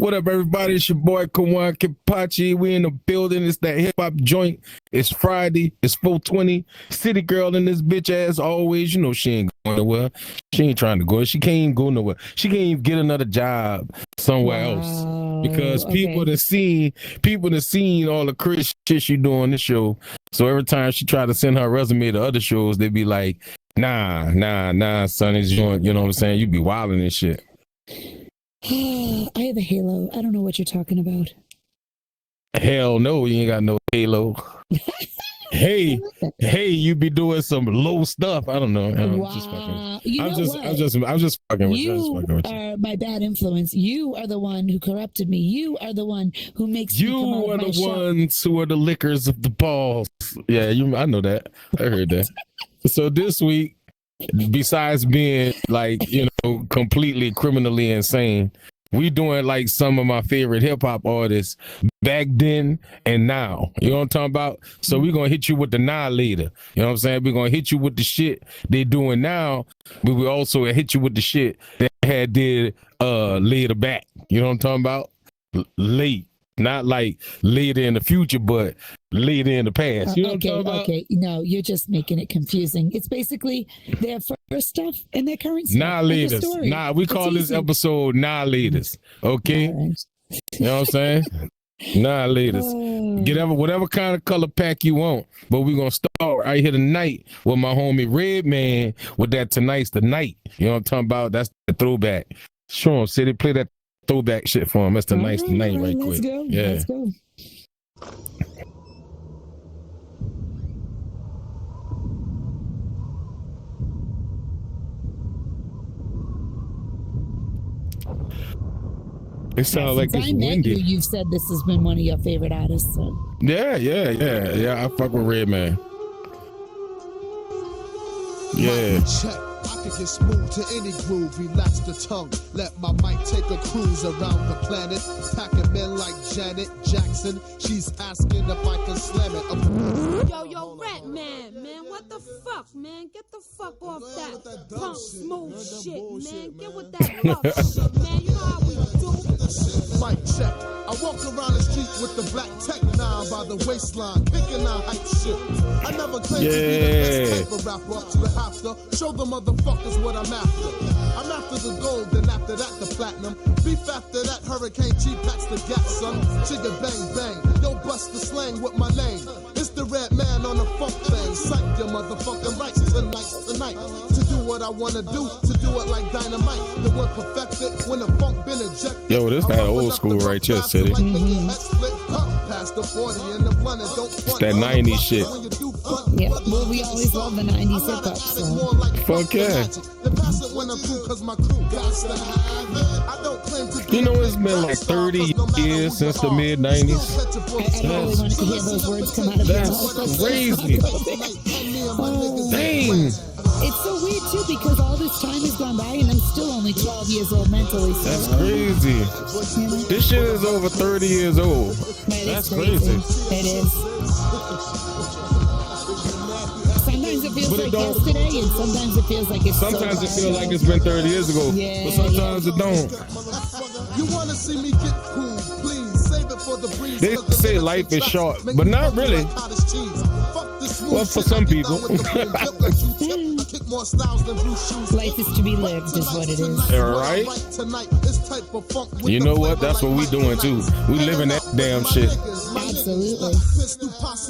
What up, everybody? It's your boy Koan Kenpachi. We in the building. It's that hip hop joint. It's Friday. It's 420. CityGirl in this bitch as always. You know she ain't going nowhere. She ain't trying to go. She can't even go nowhere. She can't even get another job somewhere else because people done seen all the crazy shit she do on the show. So every time she try to send her resume to other shows, they be like, nah, son, you know what I'm saying? You be wilding and shit. I have a halo. I don't know what you're talking about. Hell no, you ain't got no halo. Hey, you be doing some low stuff. I don't know. I'm just fucking. I'm just fucking with you. You are my bad influence. You are the one who corrupted me. You are the one who makes me come out of my shell. You are the ones who are the lickers of the balls. Yeah, I know that. I heard that. So this week, besides being like, completely criminally insane, we doing like some of my favorite hip hop artists back then and now. You know what I'm talking about? So we're gonna hit you with the now later. You know what I'm saying? We're gonna hit you with the shit they doing now, but we also hit you with the shit that did later back. You know what I'm talking about? Late. Not like later in the future, but later in the past. You know what I'm talking about? Okay, no, you're just making it confusing. It's basically their first stuff and their current stuff. Nah, laters. Nah, we call this episode Nah Laters. Okay? Right. You know what I'm saying? Nah laters. Get whatever kind of color pack you want. But we're going to start right here tonight with my homie Redman with that Tonight's the Night. You know what I'm talking about? That's the throwback. Show him, City. Play that throwback shit for him. That's the Tonight's the Night right quick. Go. Yeah. Let's go. It sounds like it's windy. You've said this has been one of your favorite artists. So. Yeah. I fuck with Redman. Yeah. I could get smooth to any groove, relax the tongue. Let my mic take a cruise around the planet. Packing men like Janet Jackson. She's asking if I can slam it. Yo, Redman, man, what the fuck, man? Get the fuck off that punk smooth shit, man. Get with that rough shit, man. You know how we do. Mic check. I walk around the street with the black tech 9 by the waistline, picking out hype shit. I never claimed to be the best type of rapper, but have to show the motherfuckers what I'm after. I'm after the gold, then after that the platinum. Beef after that, Hurricane G packs the gas, son. Chigga bang bang, yo bust the slang with my name. It's the Redman on the funk thing. Psych your motherfucking rights tonight. To do what I wanna do, to do it like dynamite. The word perfected when the funk been ejected. Yo, this that old school right here, City. Past the 40 and the blunt don't it's that 90s shit. Yeah, well, we always love the 90s hip hop, so. Fuck yeah. You know, it's been like 30 years since the mid 90s. I don't really want to hear those words come out of your mouth. That's crazy. Dang. It's so weird too because all this time has gone by and I'm still only 12 years old mentally. So. That's crazy. This shit is over 30 years old. That's crazy. It is. Sometimes it feels like yesterday and sometimes it feels like it's Sometimes it feels like it's been 30 years ago. Yeah, but sometimes it don't. You want to see me get cool, please save it for the breeze. They say life is short, but not really. Well, for some people. Life is to be lived, is what it is. Right? You know what? That's what we doing too. We living that damn shit. Absolutely.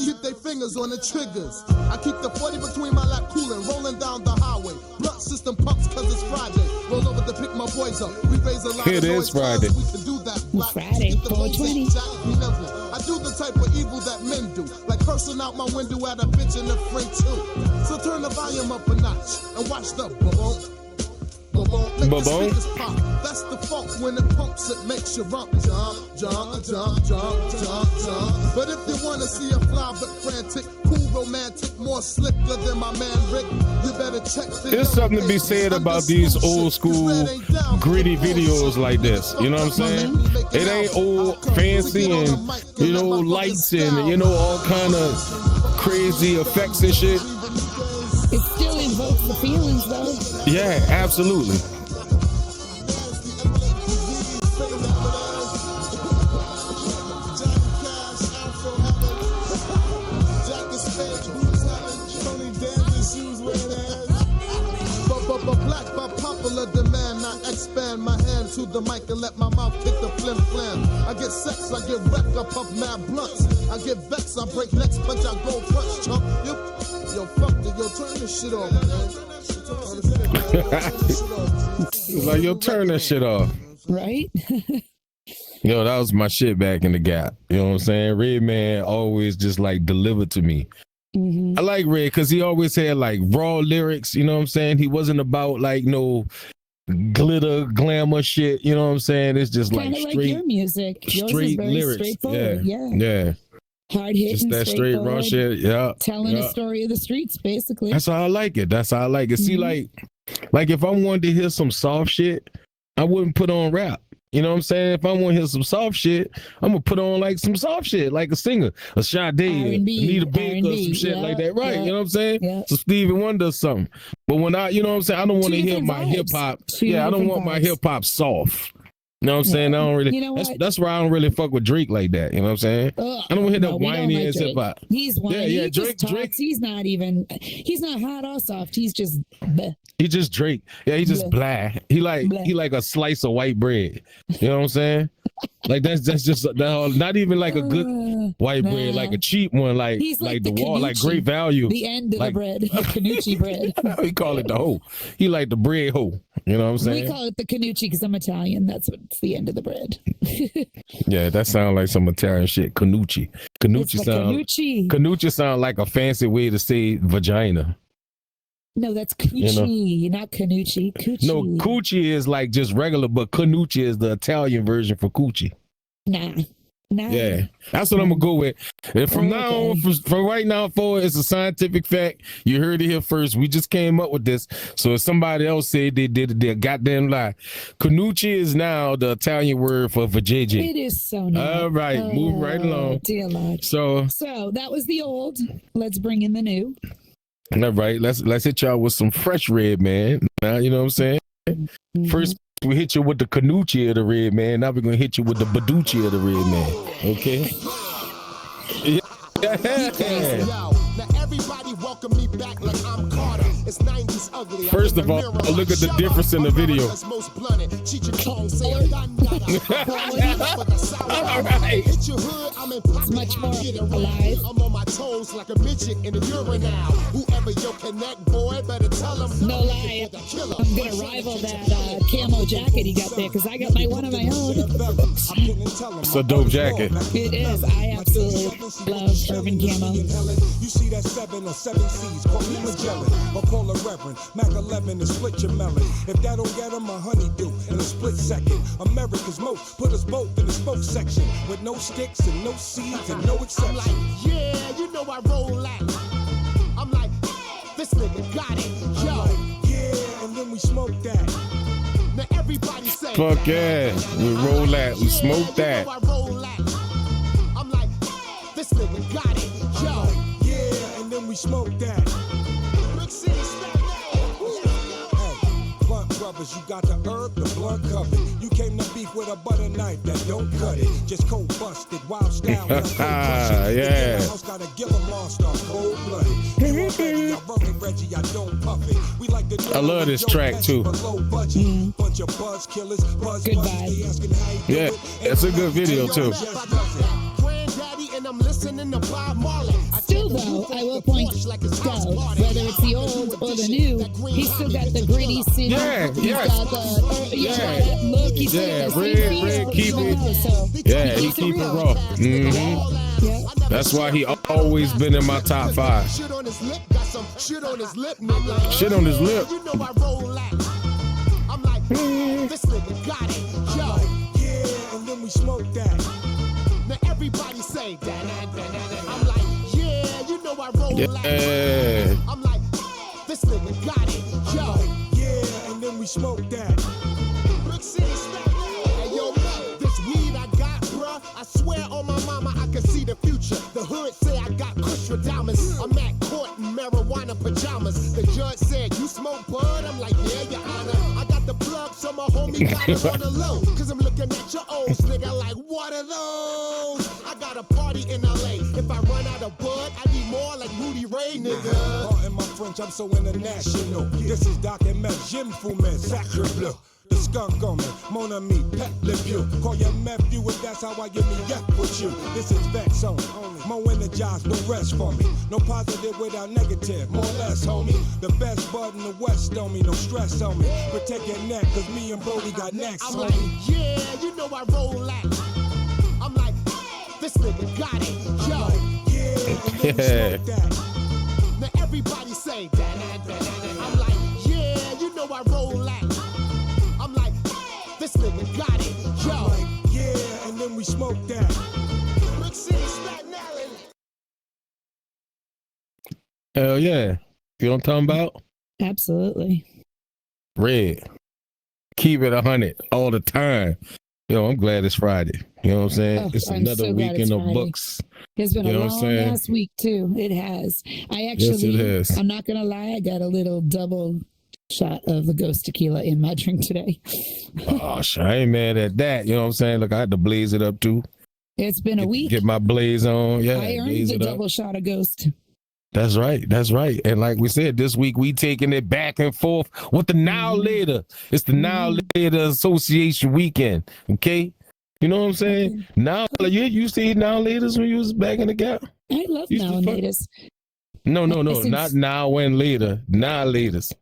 Keep their fingers on the triggers. I keep the 40 between my lap cooling, rolling down the highway. Blunt system pumps cause it's Friday. Roll over to pick my boys up. We raise a lot it is Friday. We can do that. Friday, 420. I do the type of evil that men do, like cursing out my window at a bitch and a friend too. So turn the volume up a notch and watch the boom. Make the speakers pop. That's the funk when it pumps, it makes you rump. Jump. But if you wanna see a fly but frantic, cool, romantic, more slicker than my man Rick, you better check the. There's something to be said about these old school gritty videos like this. You know what I'm saying? It ain't old fancy and lights and all kind of crazy effects and shit. It still invokes the feelings, though. Yeah, absolutely. expand my hand to the mic and let my mouth kick the flim flam. I get sex, I get wrecked, I puff mad blunts. I get vexed, I break necks, but I go crunch, chump. Yo, fuck it, yo, turn this shit off, man. He's like, yo, turn that shit off. Right? Yo, that was my shit back in the Gap. You know what I'm saying? Redman always just like delivered to me. I like Red because he always had like raw lyrics. You know what I'm saying? He wasn't about like no glitter glamour shit. You know what I'm saying? It's just Kinda like straight, your music. Yours straight is very lyrics. straightforward. Yeah. Hard hitting, Just that straight raw shit. Yeah. Telling a story of the streets, basically. That's how I like it. See, like if I wanted to hear some soft shit, I wouldn't put on rap. You know what I'm saying? If I want to hear some soft shit, I'm going to put on like some soft shit, like a singer, a Sade, Anita Baker, some shit like that. Right. You know what I'm saying? So Stevie Wonder or something. But when you know what I'm saying? I don't want to hear my hip hop. I don't want my hip hop soft. You know what I'm saying? I don't really. You know that's why I don't really fuck with Drake like that. You know what I'm saying? I don't want to hear that whiny ass hip hop. He's whiny. Drake. He's not hot or soft. He's just. Bleh. He just Drake. Yeah, he just blah. He like a slice of white bread. You know what I'm saying? Like that's just not even like a good white bread, like a cheap one, like the wall, like great value. The end of the bread, the Canucci bread. We call it the hoe. He like the bread hoe. You know what I'm saying? We call it the Canucci because I'm Italian. That's what's the end of the bread. Yeah, that sounds like some Italian shit. Canucci. Canucci sound like a fancy way to say vagina. No, that's coochie, not canucci. Coochie. No, coochie is like just regular, but canucci is the Italian version for coochie. Nah. Yeah, that's what I'm gonna go with. And from now on, from right now forward, it's a scientific fact. You heard it here first. We just came up with this. So if somebody else said they did their goddamn lie, canucci is now the Italian word for vajayjay. It is so nice. All right, move right along. Dear Lord. So that was the old. Let's bring in the new. All right, let's hit y'all with some fresh red, man. Now you know what I'm saying. First, we hit you with the Canucci of the red man. Now we're gonna hit you with the Baducci of the red man. Okay. Yeah. Now everybody welcome me back like I'm Carter. It's 90s ugly. First of all, look at the difference in the video. All right. It's much more alive. I'm on my toes like a midget in a urinal. Whoever you connect, boy, better tell him. No lie. I'm gonna rival that camo jacket he got there because I got one of my own. It's a dope jacket. It is. I absolutely love urban camo. You see that 7 or 7 C's, call me Magellan, or call a Reverend, Mac 11 and split your melon. If that don't get him, a honeydew in a split second. America's most put us both in the smoke section, with no sticks and no seeds and no exception. I'm like, yeah, you know I roll that. I'm like, this nigga got it, yo. Like, yeah, and then we smoke that. Now everybody say, fuck yeah, we roll that, we smoke that. You know I roll that. I'm like, this nigga got it, yo. Yeah, and then we smoke that. Hey, blunt brothers, you got the herb, the blunt covered. You came to beef with a butter knife that don't cut it. Just cold busted, wild style. Yeah. Gotta give a monster cold blooded. Reggie, I don't puff it. We like I love this track too. Bunch of buzz killers, good vibe. Yeah, it's a good video too. And I'm listening to Bob Marley. Still though, I will point out, whether it's the old or the new, he's still got the gritty city. Yeah, he's got the that look. He's red, keep it. Yeah, he keep it raw. Yeah. That's why he always been in my top 5. Shit on his lip, got some shit on his lip, nigga. Shit on his lip. You know I roll that. I'm like, this nigga got it, yo. Yeah, and then we smoke that. Now everybody say that. I'm like, yeah, you know I roll that. I'm like, this nigga got it, yo. Yeah, and then we smoke that. Big City Snap. Hey, yo, this weed I got, bruh. I swear on my mama, I can see the future. The hood say I got kush with diamonds. I'm at court in marijuana pajamas. The judge said, you smoke bud? I'm like, yeah, your honor. I got the plug, so my homie got it on the low. Cause I'm looking at your old nigga like, what are those? I got a party in LA. If I run out of bud, I need more like Rudy Ray, nigga. In my French, I'm so international. This is Doc and Mel, Jim Fumet, Sacre Bleu. The skunk on me, mon ami, pet le pew. Call your nephew and that's how I give me F with you. This is Vex on more energized, no rest for me. No positive without negative, more or less, homie. The best bud in the West on me, no stress on me. Protect your neck, cause me and Brody got next, I'm homie. like, yeah, you know I roll like. I'm like, this nigga got it, yo. Yeah, and then we smoke that. Now everybody say that. I'm like, yeah, you know I roll like. I'm like, this nigga got it, I'm yo. like, yeah, and then we smoke that. Big City, Staten Island. Hell yeah. You know what I'm talking about? Absolutely. Red. Keep it 100 all the time. Yo, I'm glad it's Friday. You know what I'm saying? Oh, It's I'm another so glad week it's in the Friday. books. It's been You a know what I'm long saying? ass week too. It has. I Yes, actually, it has. I'm not gonna lie, I got a little double shot of the ghost tequila in my drink today. Oh, shit, I ain't mad at that. You know what I'm saying? Look, I had to blaze it up too. It's been a week. Get my blaze on. Yeah, I earned blaze the it up. double shot of ghost. That's right. That's right. And like we said, this week we taking it back and forth with the Now Later. It's the Now Later Association weekend. Okay? You know what I'm saying? Now, you see Now Laters when you was back in the gap? I love Used to now and fuck- latest. No, Since- not Now and Later. Now Laters.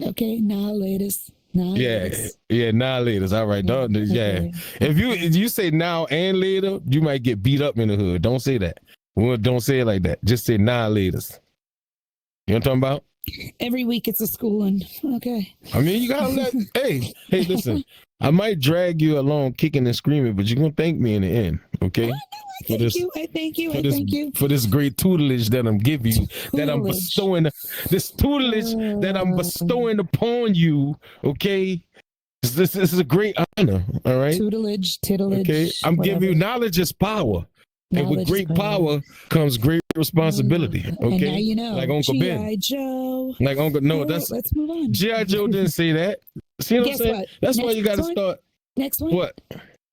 Okay, now latest. Now Yeah, latest. yeah, Now Laters. All right. Don't, yeah. Okay. If you say Now and Later, you might get beat up in the hood. Don't say that. Well, don't say it like that. Just say Now Laters. You know what I'm talking about? Every week it's a schooling. Okay. I mean, you gotta let. hey, listen. I might drag you along, kicking and screaming, but you're gonna thank me in the end, okay? I thank you. I thank you. I thank you. For this great tutelage that I'm giving you, that I'm Tutelage. bestowing, this tutelage that I'm bestowing upon you, okay? This is a great honor, all right? Tutelage, titillage. Okay, I'm giving you whatever. knowledge is power. And with Knowledge great is power comes great responsibility. And Okay, now you know. like Uncle Ben, G.I. Joe. like Uncle. No, All right, that's let's move on. G.I. Joe didn't say that. See what I'm Guess saying? what? That's why Next you got to one? start. Next one. What?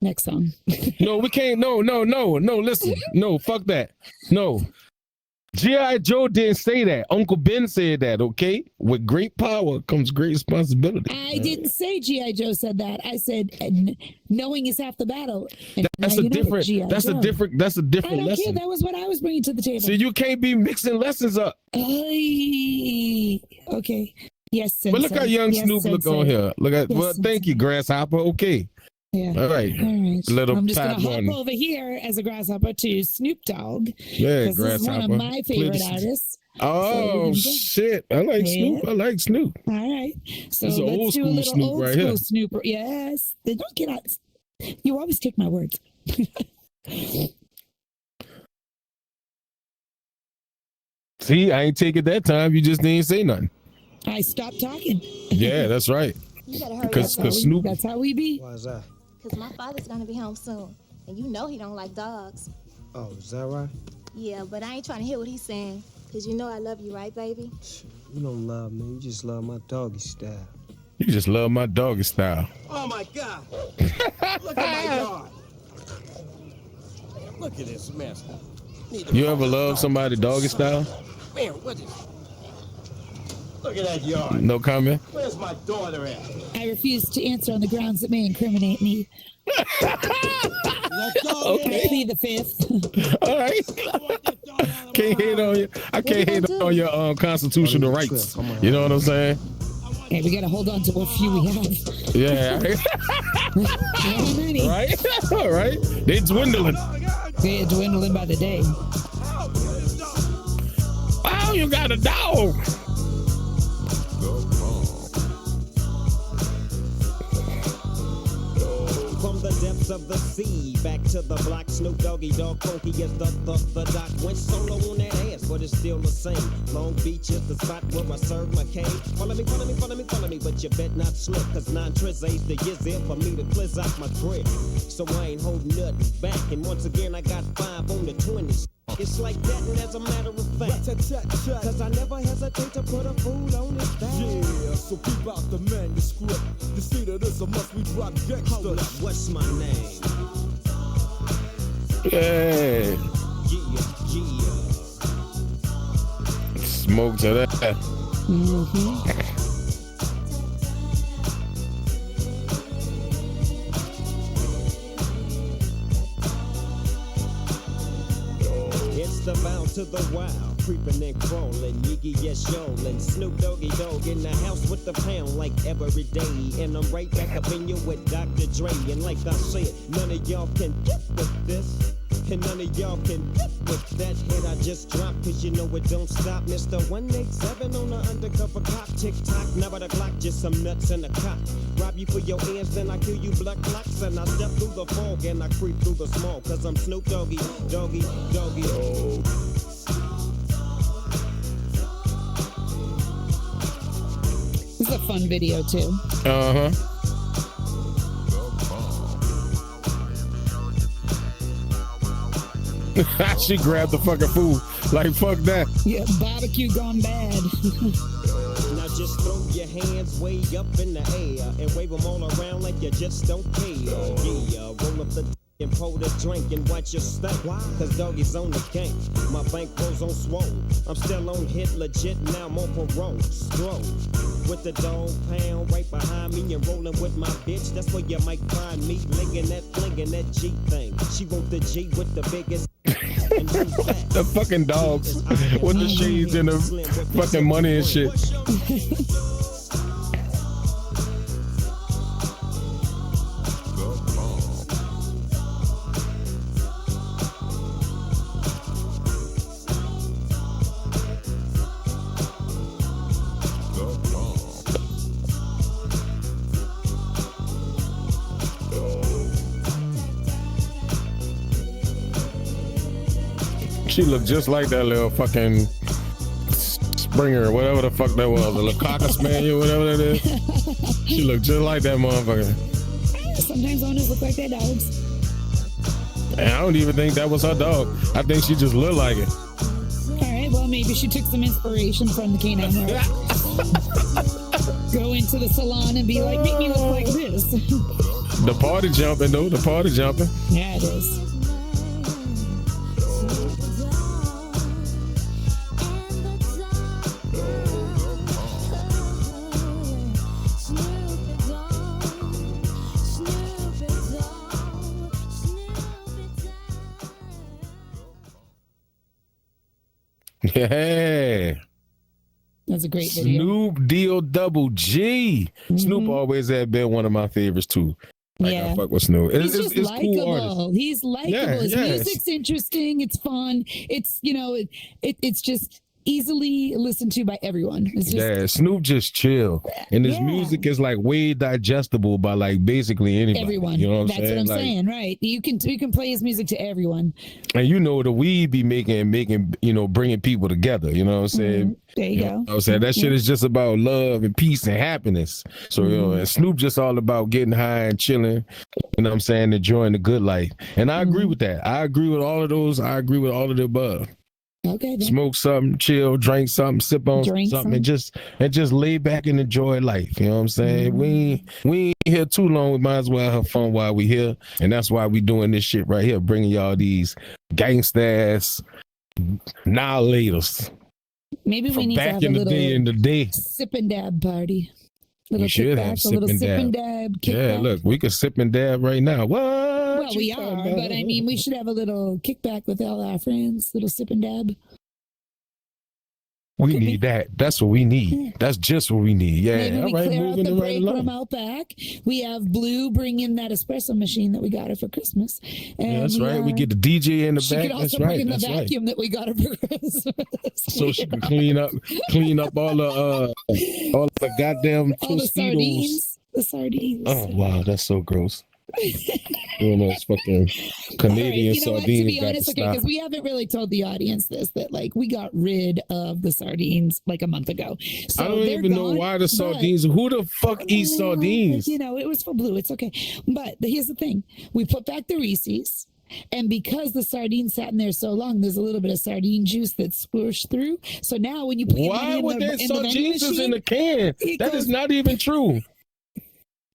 Next song. No, we can't. No. Listen. No, fuck that. No. G.I. Joe didn't say that. Uncle Ben said that, okay? With great power comes great responsibility. I didn't say G.I. Joe said that. I said knowing is half the battle. And That's now a you know it, different, G.I. that's a Joe. different, that's a I different don't care. lesson. That was what I was bringing to the table. See, you can't be mixing lessons up. Ay, okay. Yes, sensei. But look how young Yes, Snoop look sensei. on here. Look at, Yes, well, thank sensei. you, Grasshopper. Okay. Yeah. All right. All right. Little I'm just going fat to hop one. over here as a grasshopper to Snoop Dogg. Yeah, Because this is one Grasshopper. of my favorite Please. artists. Oh, So, shit. I like Yeah. Snoop. I like Snoop. All right. So This is let's old do a school little Snoop old right school here. Snoop. Yes. They don't get out. You always take my words. See, I ain't take it that time. You just didn't say nothing. I stopped talking. Yeah, that's right. You better hurry up, Because though, Snoop. That's how we be. Why is that? because my father's gonna be home soon, and you know he don't like dogs. Oh, is that right? Yeah, but I ain't trying to hear what he's saying, because you know I love you, right, baby? You don't love me. You just love my doggy style. You just love my doggy style. Oh my God! Look at my yard. Look at this mess. You ever love somebody doggy style? Man, what is? Look at that yard. No comment? Where's my daughter at? I refuse to answer on the grounds that may incriminate me. That dog Okay. I plead the fifth. All right. Can't hate on you. I can't you hate gonna on do? your constitutional rights. You know what I'm saying? Hey, we got to hold on to what few we have. Yeah. How many? Right? All right. They dwindling. They're dwindling by the day. Oh, you got a dog. From the depths of the sea, back to the block, Snoop Doggy Dogg, funky as the doc. Went solo on that ass, but it's still the same. Long Beach is the spot where I serve my cane. Follow me, but you bet not slip, cause 9 tris ain't the years there for me to cleanse out my crib. So I ain't holding nothing back, and once again I got 5 on the 20s. It's like that, and as a matter of fact, cause I never hesitate to put a fool on his back. Yeah, so keep out the manuscript. You see that it's a must we drop Hold gangsta. up, what's my name? Yeah. Yeah. Smoke to that. to the wild, creeping and crawling, Yiggy yes yolin', Snoop Doggy Dogg in the house with the pound like every day, and I'm right back up in you with Dr. Dre, and like I said, none of y'all can get with this. And none of y'all can get with that hit I just dropped, cause you know it don't stop. Mr. 187 on the undercover cop. Tick-tock, never the clock, just some nuts in the cop. Rob you for your ends, then I kill you blood clots. And I step through the fog and I creep through the small, cause I'm Snoop Doggy, Doggy, Doggy. Oh. This is a fun video too. Uh-huh. She grabbed the fucking food. Like, fuck that. Yeah, barbecue gone bad. Now just throw your hands way up in the air and wave them all around like you just don't care. Yeah, roll up the and pour the drink and watch your step. Cause doggy's on the gang. My bank goes on swole. I'm still on hit legit, now I'm on parole. Stroll with the dog pound right behind me and rolling with my bitch. That's where you might find me flinging that G thing. She want the G with the biggest. The fucking dogs with the shades and the fucking money and shit. She looked just like that little fucking Springer, whatever the fuck that was, the little Cocker Spaniel, whatever that is. She looked just like that motherfucker. Sometimes owners look like their dogs. And I don't even think that was her dog. I think she just looked like it. All right, well, maybe she took some inspiration from the canine world. Go into the salon and be like, make me look like this. The party jumping, though. The party jumping. Yeah, it is. Yeah. That's a great video. Snoop Double G. Mm-hmm. Snoop always had been one of my favorites too. Like, yeah. I fuck with Snoop. He's just likable. He's likable. Yeah, His music's interesting. It's fun. It's, you know, it's just easily listened to by everyone. It's just, Snoop just chill. And his music is like way digestible by like basically anybody. Everyone. You know what That's I'm saying? what I'm saying, right? You can play his music to everyone. And you know the weed be making, you know, bringing people together. You know what I'm saying? Mm-hmm. There you go. Know what I'm saying? That shit is just about love and peace and happiness. So, you know, and Snoop just all about getting high and chilling, you know what I'm saying, enjoying the good life. And I agree with that. I agree with all of those. I agree with all of the above. Okay. Then. Smoke something, chill, drink something, sip on something, and just lay back and enjoy life. You know what I'm saying? We ain't here too long. We might as well have fun while we here, and that's why we doing this shit right here, bringing y'all these gangsters, annihilators. Maybe we need to have a little sip and dab party. We should have sip and dab. Yeah, look, we could sip and dab right now. What? Well, we are, but I mean, we should have a little kickback with all our friends, little sip and dab. We need that. That's what we need. Yeah. That's just what we need. Yeah. Maybe we clear out the break room out back. We have Blue bring in that espresso machine that we got her for Christmas. And that's right. We get the DJ in the back. She could also bring in the vacuum that we got her for Christmas. So she can clean up all the goddamn Tostitos. The sardines. Oh wow, that's so gross. Doing those fucking Canadian sardines. To be honest, because we haven't really told the audience that like we got rid of the sardines like a month ago. So I don't even know why the sardines. Who the fuck eats sardines? You know, it was for Blue. It's okay. But here's the thing: we put back the Reese's. And because the sardines sat in there so long, there's a little bit of sardine juice that's squished through. So now when you put sardines is in the can? That is not even true.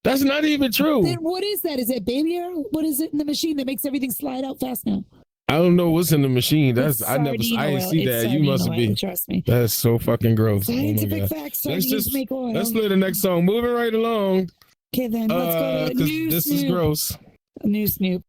That's not even true. Then what is that? Is it baby oil? What is it in the machine that makes everything slide out fast now? I don't know what's in the machine. I didn't see that. You must be. Trust me. That's so fucking gross. Scientific facts. Sardines make oil. Let's play the next song. Moving right along. Okay, then let's go to new Snoop. This is gross. New Snoop.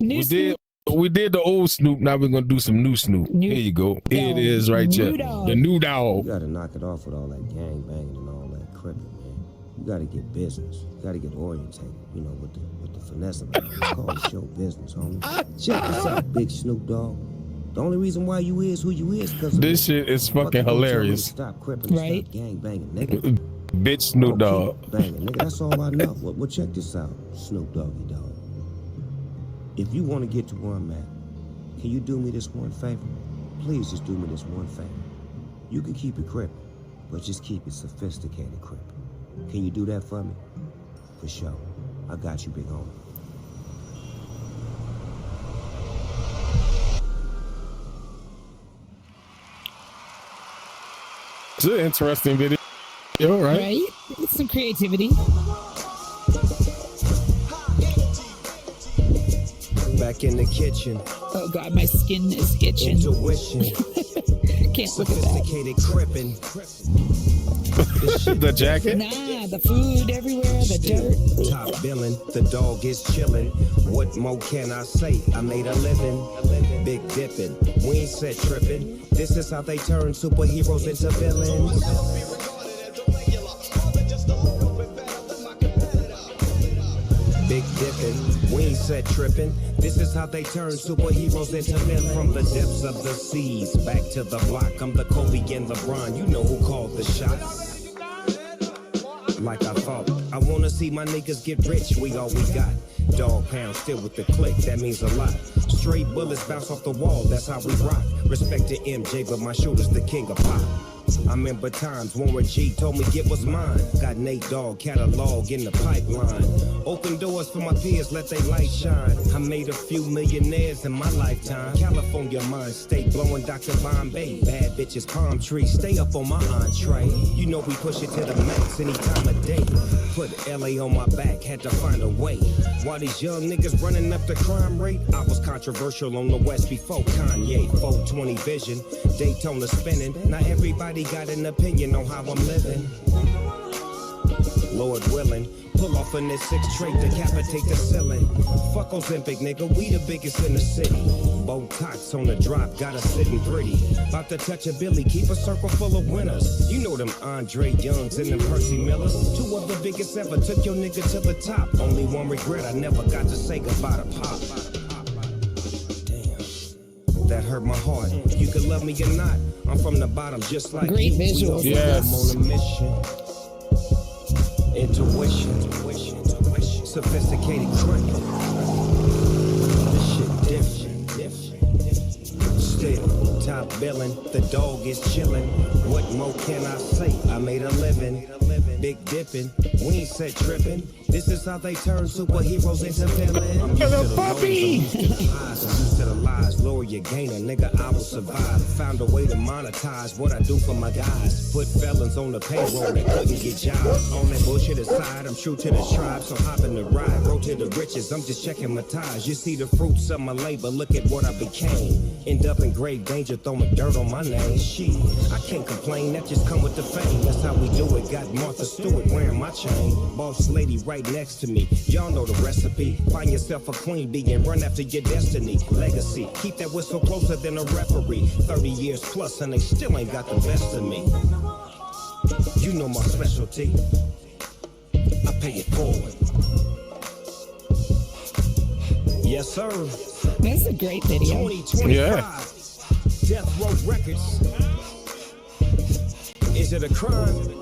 New Snoop we did the old Snoop. Now we're gonna do some new Snoop. Here you go. Here it is, right there. The new You dog. gotta knock it off with all that gang banging and all that cripping, man. You gotta get business. You gotta get orientated, with the finesse of it. It's called show business, homie. Check this out, big Snoop Dogg. The only reason why you is who you is because this shit is fucking hilarious. Stop cripping, right? Stop gang banging, nigga. Bitch Snoop Dogg. Banging, nigga. That's all I know. Well, check this out, Snoop Doggy Dogg. If you want to get to where I'm at, can you do me this one favor? Please just do me this one favor. You can keep it crippin', but just keep it sophisticated crippin'. Can you do that for me? For sure. I got you, big homie. It's an interesting video, right? Right? It's some creativity. Back in the kitchen. Oh God, my skin is itching. Intuition. Can't look at that. Sophisticated crippin'. The jacket? Nah, the food everywhere, the dirt. Top billing, the dog is chillin'. What more can I say? I made a living. Big dippin', we ain't set trippin'. This is how they turn superheroes into villains. Big dippin', we ain't set trippin'. This is how they turn superheroes into villains. From the depths of the seas, back to the block. I'm the Kobe and LeBron, you know who called the shots. Like I thought, I wanna see my niggas get rich, we all we got. Dog pound still with the click, that means a lot. Straight bullets bounce off the wall, that's how we rock. Respect to MJ, but my shooter's the king of pop. I remember times Warren G told me get what's mine. Got Nate Dogg catalog in the pipeline. Open doors for my peers, let they light shine. I made a few millionaires in my lifetime. California mind state blowing Dr. Bombay. Bad bitches, palm trees, stay up on my entree. You know we push it to the max any time of day. Put LA on my back, had to find a way. While these young niggas running up the crime rate, I was controversial on the West before Kanye. 420 vision, Daytona spinning. Now everybody got an opinion on how I'm living. Lord willing, pull off in this 6 trait, decapitate the ceiling. Fuck Ozempic, nigga, we the biggest in the city. Botox on the drop, got us sitting pretty. About to touch a Billy, keep a circle full of winners. You know them Andre Youngs and them Percy Millers. 2 of the biggest ever, took your nigga to the top. Only one regret, I never got to say goodbye to Pop. Damn, that hurt my heart. You can love me or not, I'm from the bottom just like Great you. visuals. Yes. I'm on a mission. Intuition, sophisticated crank. This shit different. Still, top billing, the dog is chillin'. What more can I say? I made a living. Big dippin', we ain't set trippin'. This is how they turn superheroes into villains. I'm used to the puppy. lows, I'm used to the highs, I'm used to the lies. Lower your gainer, nigga, I will survive. Found a way to monetize what I do for my guys. Put felons on the payroll that couldn't get jobs. On that bullshit aside, I'm true to the tribe, so hop in the ride. Road to the riches, I'm just checking my ties. You see the fruits of my labor, look at what I became. End up in grave danger, throwing dirt on my name. Shit, I can't complain, that just come with the fame. That's how we do it, got Martha Stewart wearing my chain. Boss lady right next to me, y'all know the recipe. Find yourself a queen bee and run after your destiny. Legacy, keep that whistle closer than a referee. 30 years plus and they still ain't got the best of me. You know my specialty, I pay it forward. Yes sir. That's a great video. 2025, Yeah. Death Row Records. Is it a crime?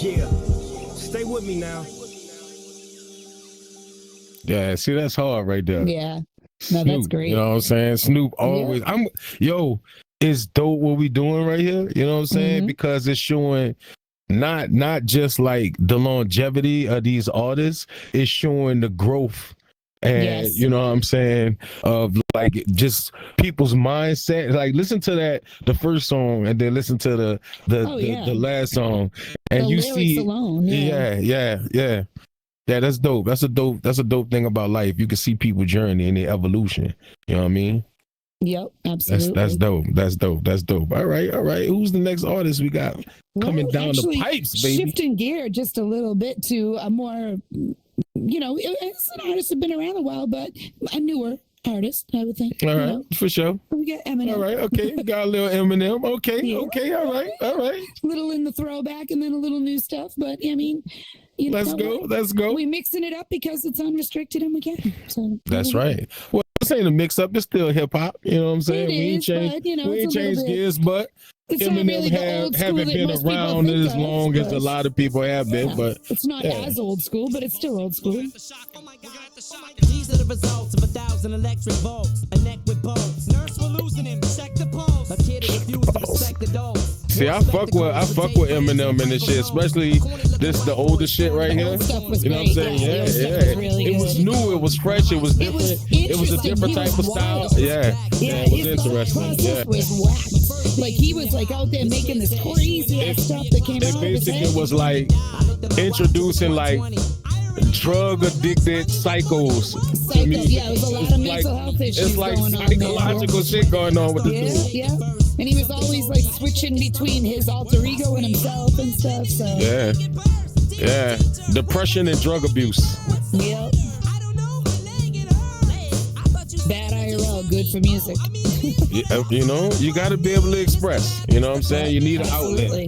Yeah, stay with me now. Yeah, see, that's hard right there. Yeah. No, Snoop, that's great. You know what I'm saying? Snoop always. It's dope what we doing right here. You know what I'm saying? Mhm. Because it's showing not just like the longevity of these artists, it's showing the growth. And Yes. you know what I'm saying, of like just people's mindset. Like listen to the first song and then listen to the last song, and The you lyrics see alone. yeah, that's dope. That's a dope thing about life. You can see people's journey and their evolution. You know what I mean? Yep, absolutely. That's dope. That's dope. All right. Who's the next artist we got coming down actually, the pipes, baby? Shifting gear just a little bit to a more, it's an artist that's been around a while, but a newer artist, I would think. All right, for sure. We got Eminem. All right, okay. We got a little Eminem. Okay, Yeah. okay. All right. A little in the throwback and then a little new stuff. But I mean, let's go. We're mixing it up because it's unrestricted and we can. So that's right. Well, this ain't a mix up. It's still hip hop. You know what I'm saying? It we ain't is, changed. but, we ain't changed gears, but it's not Eminem really the old school haven't that been most people around think as of, long as but- a lot of people have been. Yeah, But it's not as old school, but it's still old school. These are the results of 1,000 electric volts. A neck with bolts. Nurse, we're losing him. Check the pulse. A kid refused to respect adults. see, I fuck with Eminem and this shit, especially the older shit right here. Old stuff was You know what I'm great. saying? Yeah, Yeah, the old stuff yeah. was really It was good. new. It was fresh. It was It was different. It was a interesting. different He type of was style. wild. Yeah, it was his interesting. process Yeah. was whack. Like he was like out there making this crazy ass stuff that came It out of his basically head. was like introducing like drug addicted psychos. to music. Yeah, it was a lot of mental health issues It's like going on psychological shit going on with the dude. Yeah. And he was always like switching between his alter ego and himself and stuff. So Yeah. Depression and drug abuse. Yep. Bad IRL, good for music. You know, you got to be able to express. You know what I'm saying? You need an outlet. Absolutely.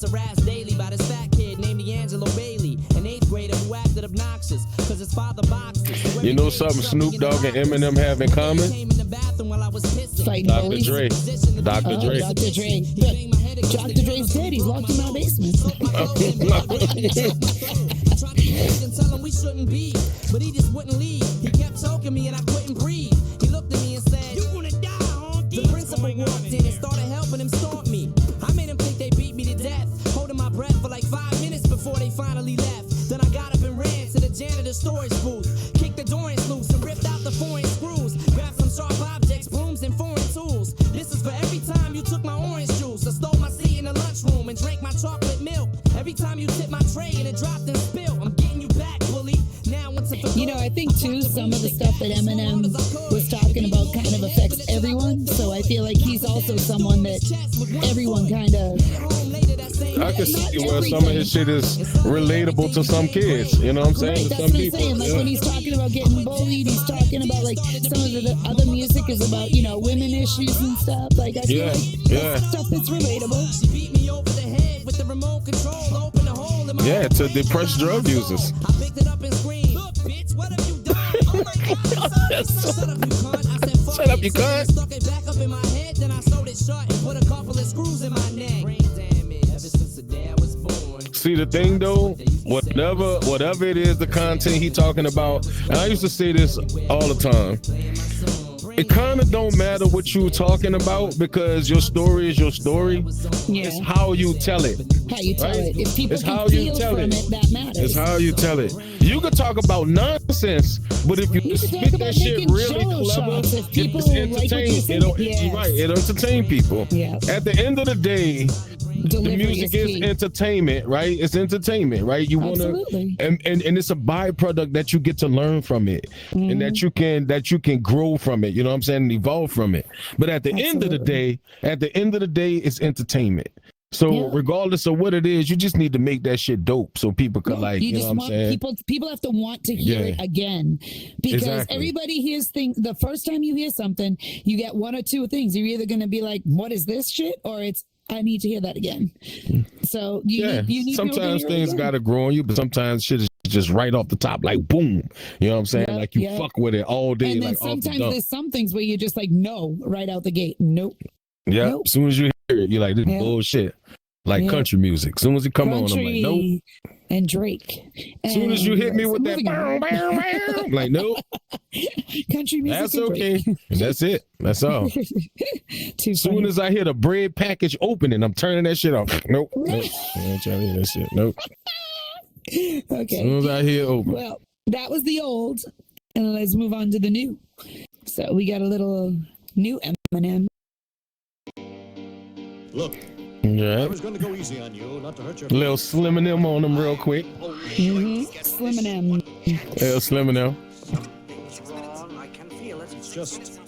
Harassed daily by this fat kid named D'Angelo Bailey, an 8th grader who acted obnoxious because his father boxed us. You know something Snoop Dogg and Eminem have in common? Fighting Dr. bullies. Dre. Dr. Dre. Dr. Dre. Dr. Dre's dead. He's locked in my basement. Tell him we shouldn't be, but he just wouldn't leave. He kept choking me and I couldn't breathe. He looked at me and said, "You gonna die, huh?" The principal walked in and started helping him stomp me. I made him think they beat me to death, holding my breath for like 5 minutes before they finally left. Then I got up and ran to the janitor's storage booth, kicked the door loose and ripped out the foreign screws, grabbed some sharp objects, brooms and foreign tools. This is for every time you took my orange juice, I stole my seat in the lunchroom and drank my chocolate milk. Every time you tipped my tray and it dropped and spilled, I'm getting you back, bully. Now I think too, some of the stuff that Eminem was talking about kind of affects everyone. So I feel like he's also someone that everyone kind of. I can see where some of his shit is relatable to some kids. You know what I'm saying? Right, To that's some what I'm people. saying. Like when he's talking about getting bullied, he's talking about like some of the other music is about, you know, women issues and stuff. Like I feel like that's stuff that's relatable. She beat me over the head with the remote control, opened a hole in my Yeah, to depressed drug users. I picked it up and screamed, "Look, bitch, what have you done?" Oh my God, shut up, you cunt. I said, fuck Shut up, it. you So I cunt. stuck it back up in my head, then I sewed it shut and put a couple of screws in my neck. Brain damage ever since the day I was born. See the thing though, whatever it is, the content he talking about, and I used to say this all the time. It kind of don't matter what you talking about because your story is your story. Yeah. It's how you tell it. How you tell Right? it. If people It's can how you feel tell from it. it, that matters. It's how you tell it. You could talk about nonsense, but if you You can talk spit about that shit making really jello clever, shots if people it's like what you're entertaining. saying. It'll, Yes. Right, it'll entertain people. Yeah. At the end of the day, the Delivery music is key. entertainment, right? It's entertainment, right? You want to, Absolutely. and it's a byproduct that you get to learn from it, and that you can grow from it. You know what I'm saying? And evolve from it. But at the end of the day, it's entertainment. So regardless of what it is, you just need to make that shit dope so people can like, you know just what I'm want saying? people have to want to hear it again, because Exactly. everybody hears things. The first time you hear something, you get one or two things. You're either going to be like, "What is this shit?" or it's, "I need to hear that again." So you need sometimes people to hear it things again. gotta grow on you, but sometimes shit is just right off the top, like boom. You know what I'm saying? Yeah, like you yeah. fuck with it all day, And then like off the sometimes dump. there's some things where you're just like, no, right out the gate, nope. Yeah, nope. as soon as you hear it, you're like, this Yeah. bullshit. like country music. As soon as it come on, I'm like, nope. And Drake. As soon as you hit me with that, I'm like, nope. Country music. That's okay. That's it. That's all. As soon as I hear the bread package opening, I'm turning that shit off. Nope. Nope. I ain't trying to hear that shit. Nope. Okay. As soon as I hear open. Well, that was the old. And let's move on to the new. So we got a little new Eminem. Look, Yeah. I was going to go easy on you, not to hurt your Little Slim and them on them real quick. Slim and M. Little Slim and them. It's just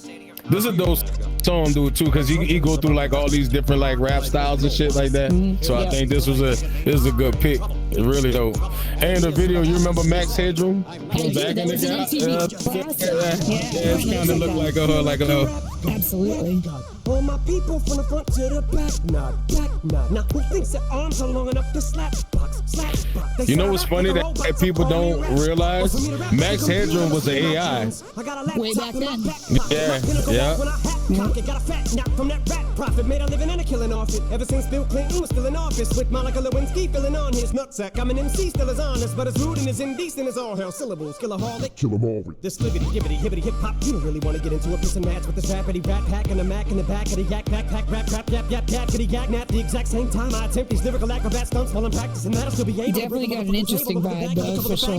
This is a dope song, dude, too, because he go through like all these different like rap styles and shit like that. So I think this is a good pick. It really dope. And the video, you remember Max Headroom from back in the day? Yeah, it's kind of look like a little. Absolutely. All my people from the front to the back, nod. Now who thinks their arms are long enough to slap box? You know what's funny that people don't realize? Max Headroom was an AI. Way back then. Yeah. Got a fat knock from that rap profit. Made a living and a killing off it. Ever since Bill Clinton was still in office. With Monica Lewinsky filling on his nutsack. I'm an MC, still as honest. But as rude and as indecent as all hell. Syllables, killaholic. Kill 'em all. This flippity, gibbity, hibbity, hip hop. You don't really want to get into a piss and match with this rappity rap pack and a Mac in the back of the yak backpack rap yap kitty yak nap. The exact same time I attempt these lyrical acrobat stunts while I'm practicing that I'll still be able. Definitely got an interesting vibe though, for sure.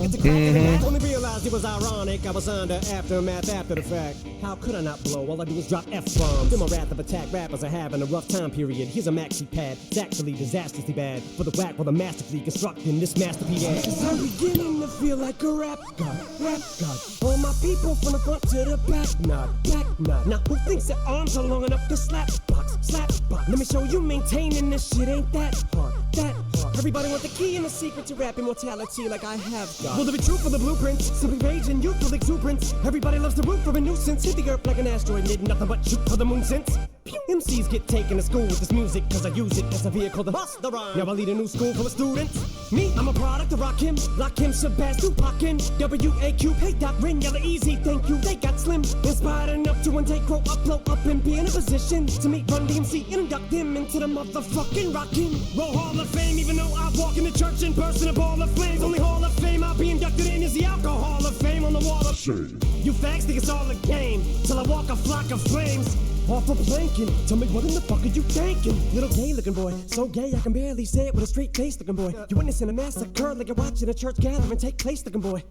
Only realized it was ironic. I was under aftermath after the fact. How could I not blow? All I do is drop F-bombs. Feel my wrath of attack. Rappers are having a rough time period. Here's a maxi pad. It's actually disastrously bad. For the whack while I'm masterfully constructing this masterpiece. I'm beginning to feel like a rap god. All my people from the front to the back, nod. Now who thinks their arms are long enough to slap box? Let me show you maintaining this shit ain't that hard. Everybody want the key and the secret to rap immortality like I have got. Will there be truth for the blueprint? Simply rage and youthful exuberance. Everybody loves the root for a nuisance. Hit the earth like an asteroid, need nothing but shoot for the moon since. MCs get taken to school with this music cause I use it as a vehicle to bust the rhyme. Now I lead a new school full of students. Me, I'm a product of rock him, lock him, Shabazz, Tupac in WAQ, hey Doc, Rin, yellow easy, thank you, they got slim. Inspired enough to one day grow up, blow up and be in a position to meet Run DMC and induct him into the motherfucking Rockin' Roll Hall of Fame. Even though I walk in the church in person, a ball of flames. Only Hall of Fame I'll be inducted in is the Alcohol of Fame on the wall of shame. You fags think it's all a game till I walk a flock of flames. Off of planking, tell me what in the fuck are you thinking? Little gay looking boy, so gay I can barely say it with a straight face looking boy. You witnessing a massacre like you're watching a church gathering take place looking boy.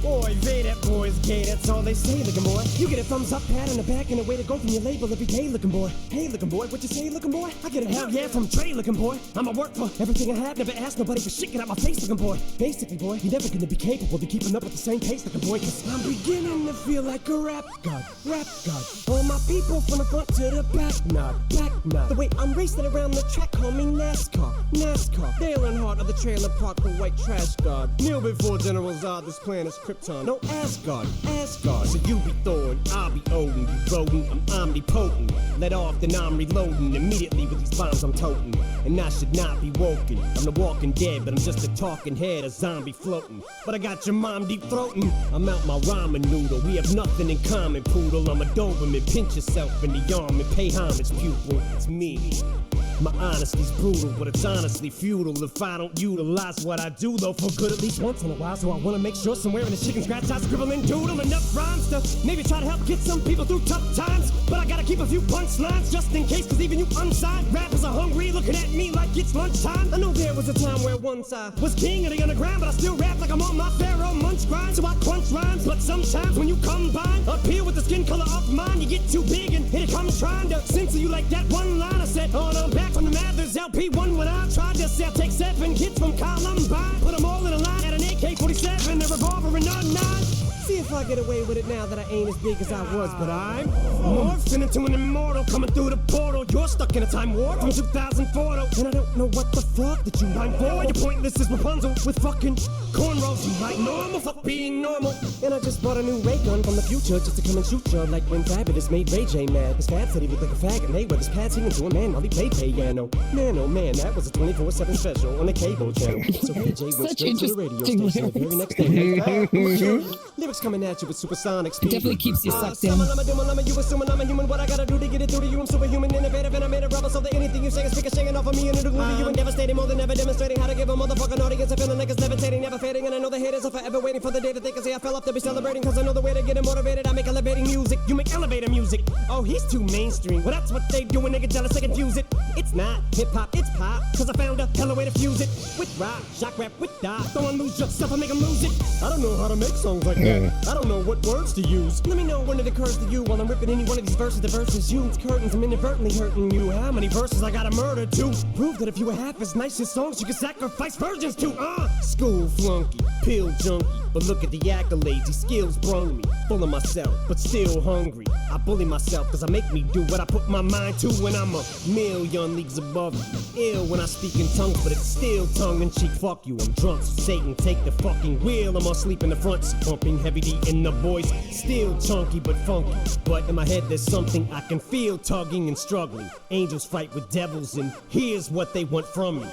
Boy, they that boy's gay, that's all they say looking boy. You get a thumbs up, pat on the back, and a way to go from your label every day looking boy. Hey looking boy, what you say looking boy? I get a hell yeah from Trey looking boy. I'ma work for everything I have, never ask nobody for shit, get out my face looking boy. Basically boy, you're never gonna be capable of keeping up with the same pace looking boy. Cause I'm beginning to feel like a rap god. All my people from the front to the back, nod. The way I'm racing around the track, call me NASCAR. Dale Earnhardt of the trailer park, the white trash god. Kneel before General Zod, this planet's Krypton. No Asgard. So you be Thor and I'll be Odin. You rodent, I'm omnipotent. Let off, then I'm reloading. Immediately with these bombs I'm toting. And I should not be woken. I'm the walking dead, but I'm just a talking head, a zombie floating. But I got your mom deep throating. I'm out my ramen noodle. We have nothing in common, poodle. I'm a Doberman. Pinch yourself in the arm and pay homage, pupil. It's me. My honesty's brutal, but it's honestly futile if I don't utilize what I do, though, for good at least once in a while. So I wanna make sure somewhere in the chicken scratch I scribble and doodle enough rhymes to maybe try to help get some people through tough times. But I gotta keep a few punchlines just in case, cause even you unsigned rappers are hungry, looking at me like it's lunchtime. I know there was a time where once I was king of the underground, but I still rap like I'm on my Pharaoh Munch grind. So I crunch rhymes, but sometimes when you combine up here with the skin color of mine, you get too big and here it comes trying to censor you like that one line I said. Oh, I'm back from the Mathers LP1 when I tried to sell. Take 7 kids from Columbine, put them all in a line at an AK-47, a revolver and a 9. See if I get away with it now that I ain't as big as I was, but I'm morphing into an immortal coming through the portal. You're stuck in a time warp from 2004, and I don't know what the fuck that you rhyme for. You're pointless as Rapunzel with fucking cornrows. You like normal, fuck being normal. And I just bought a new ray gun from the future just to come and shoot ya. Like when Fabulous made Ray J mad. His Fab said he looked like a faggot. Hey, with his pads he into a man while he played piano. Man, oh man, that was a 24/7 special on the cable channel. So Ray J went straight to the radio station the very next day. Lyrics coming at you with supersonic speed. Definitely keeps you sucked in. You assuming I'm a human. What I gotta do to get it through to you? I'm superhuman, innovative, and I made a rubber so that anything you say is shaking off of me and it'll glue to you and devastating more than ever, demonstrating how to give a motherfucking audience a feeling like it's levitating, never fading. And I know the haters are forever waiting for the day that they can say I fell off to be celebrating, cause I know the way to get it motivated. I make elevating music, you make elevator music. Oh, he's too mainstream. Well, that's what they do when they get jealous, they confuse it. It's not hip hop, it's pop, cause I found a hella way to fuse it. With rock, shock rap, with die. Don't lose yourself, I make them lose it. I don't know how to make songs like that. I don't know what words to use. Let me know when it occurs to you while I'm ripping any one of these verses. The verses you, it's curtains, I'm inadvertently hurting you. How many verses I gotta murder to prove that if you were half as nice as songs you can sacrifice virgins to? School flunky, pill junkie, but look at the accolades, these skills brung me. Full of myself, but still hungry. I bully myself cause I make me do what I put my mind to when I'm a million leagues above you. Ill when I speak in tongues, but it's still tongue in cheek. Fuck you, I'm drunk, so Satan take the fucking wheel. I'm asleep in the front, bumping heavy D in the voice. Still chunky but funky, but in my head there's something I can feel tugging and struggling. Angels fight with devils and here's what they want from me.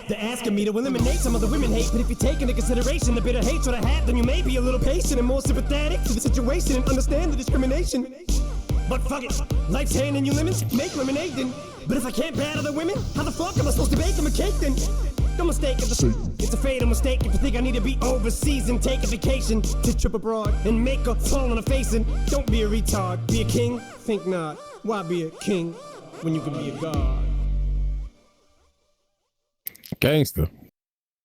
They're asking me to eliminate some of the women hate, but if you take into consideration the bitter hatred I have, then you may be a little patient and more sympathetic to the situation and understand the discrimination. But fuck it, life's handing you lemons, make lemonade then. But if I can't battle the women, how the fuck am I supposed to bake them a cake then? No mistake, it's a fatal mistake if you think I need to be overseas and take a vacation to trip abroad and make a fall on a face. And don't be a retard, be a king, think not. Why be a king when you can be a god? Gangster.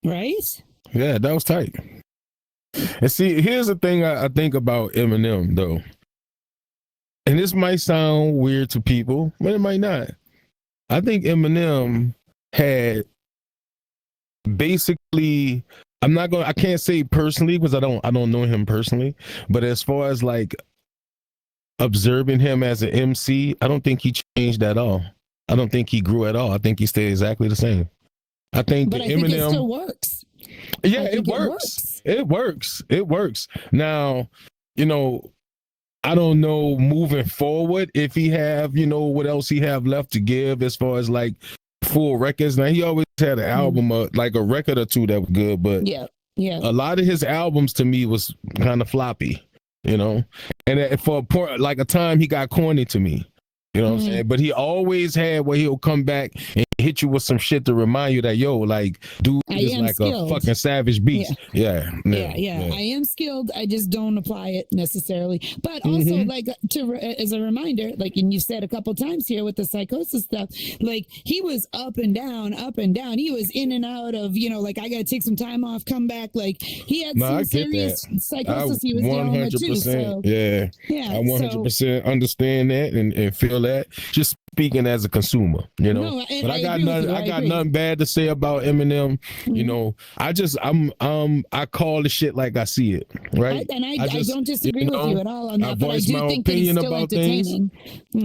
Right? Yeah, that was tight. And see, here's the thing I think about Eminem, though. And this might sound weird to people, but it might not. I think Eminem had basically, I can't say personally because I don't know him personally, but as far as like observing him as an MC, I don't think he changed at all. I don't think he grew at all. I think he stayed exactly the same. I think but that I think Eminem it still works. Yeah, it works. It works. It works. Now, I don't know moving forward if he have, what else he have left to give as far as like full records. Now he always had an album, like a record or two that was good, but yeah, a lot of his albums to me was kind of floppy, and for a point, like a time he got corny to me. You know what I'm saying? But he always had where he'll come back and hit you with some shit to remind you that, like, dude is like skilled. A fucking savage beast. Yeah. I am skilled. I just don't apply it necessarily. But also, like, as a reminder, like, and you said a couple times here with the psychosis stuff, like, he was up and down. He was in and out of, like, I got to take some time off, come back. Like, he had some serious psychosis he was dealing with too. So, yeah. I 100% understand that and feel that. Just speaking as a consumer, No, but I got nothing bad to say about Eminem. I call the shit like I see it, right? I don't disagree with you at all on that. I voice my opinion about things.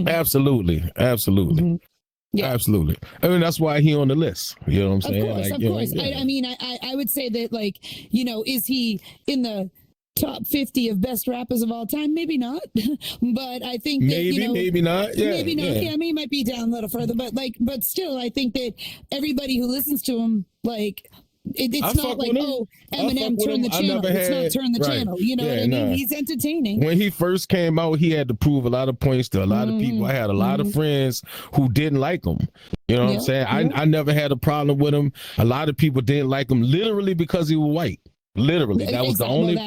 Absolutely. Yeah, absolutely. I mean, that's why he on the list. You know what I'm saying? Of course. I would say that, like, is he in the top 50 of best rappers of all time? Maybe not, but I think that, maybe not. Yeah, maybe not. Yeah, I mean, he might be down a little further, but still, I think that everybody who listens to him, like, it's not like, Eminem turn the channel. It's not turn the channel. You know what I mean? He's entertaining. When he first came out, he had to prove a lot of points to a lot of people. I had a lot of friends who didn't like him. You know what I'm saying? I never had a problem with him. A lot of people didn't like him literally because he was white. Literally, that was the only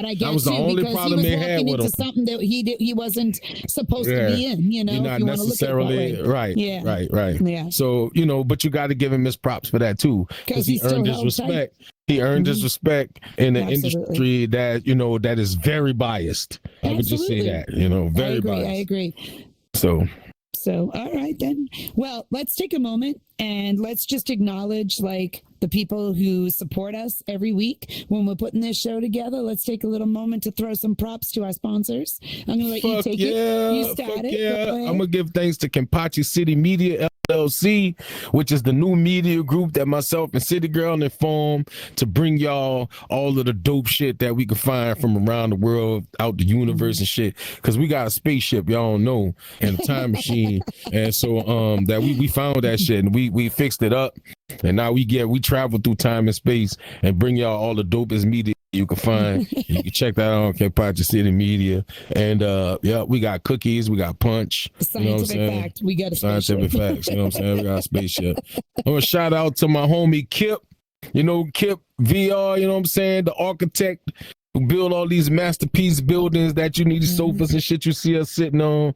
problem they had with him. Something that he wasn't supposed to be in. You're not necessarily right. Yeah. So but you got to give him his props for that too, because he earned his respect. He earned his respect in an industry that that is very biased. I would just say that very biased. I agree. So all right then. Well, let's take a moment and let's just acknowledge like the people who support us every week when we're putting this show together. Let's take a little moment to throw some props to our sponsors. I'm going to let you take it. You start it. Yeah. I'm going to give thanks to Kenpachi City Media LLC, which is the new media group that myself and CityGirl and form to bring y'all all of the dope shit that we can find from around the world, out the universe and shit. Because we got a spaceship, y'all don't know, and a time machine, and so that we found that shit and we fixed it up, and now we travel through time and space and bring y'all all the dopest media you can find. You can check that out on Kenpachi City Media. And we got cookies, we got punch. Scientific fact, we got a scientific facts, you know what I'm saying? We got a spaceship. I'm gonna shout out to my homie Kip, Kip VR, you know what I'm saying? The architect who build all these masterpiece buildings that you need, sofas and shit you see us sitting on.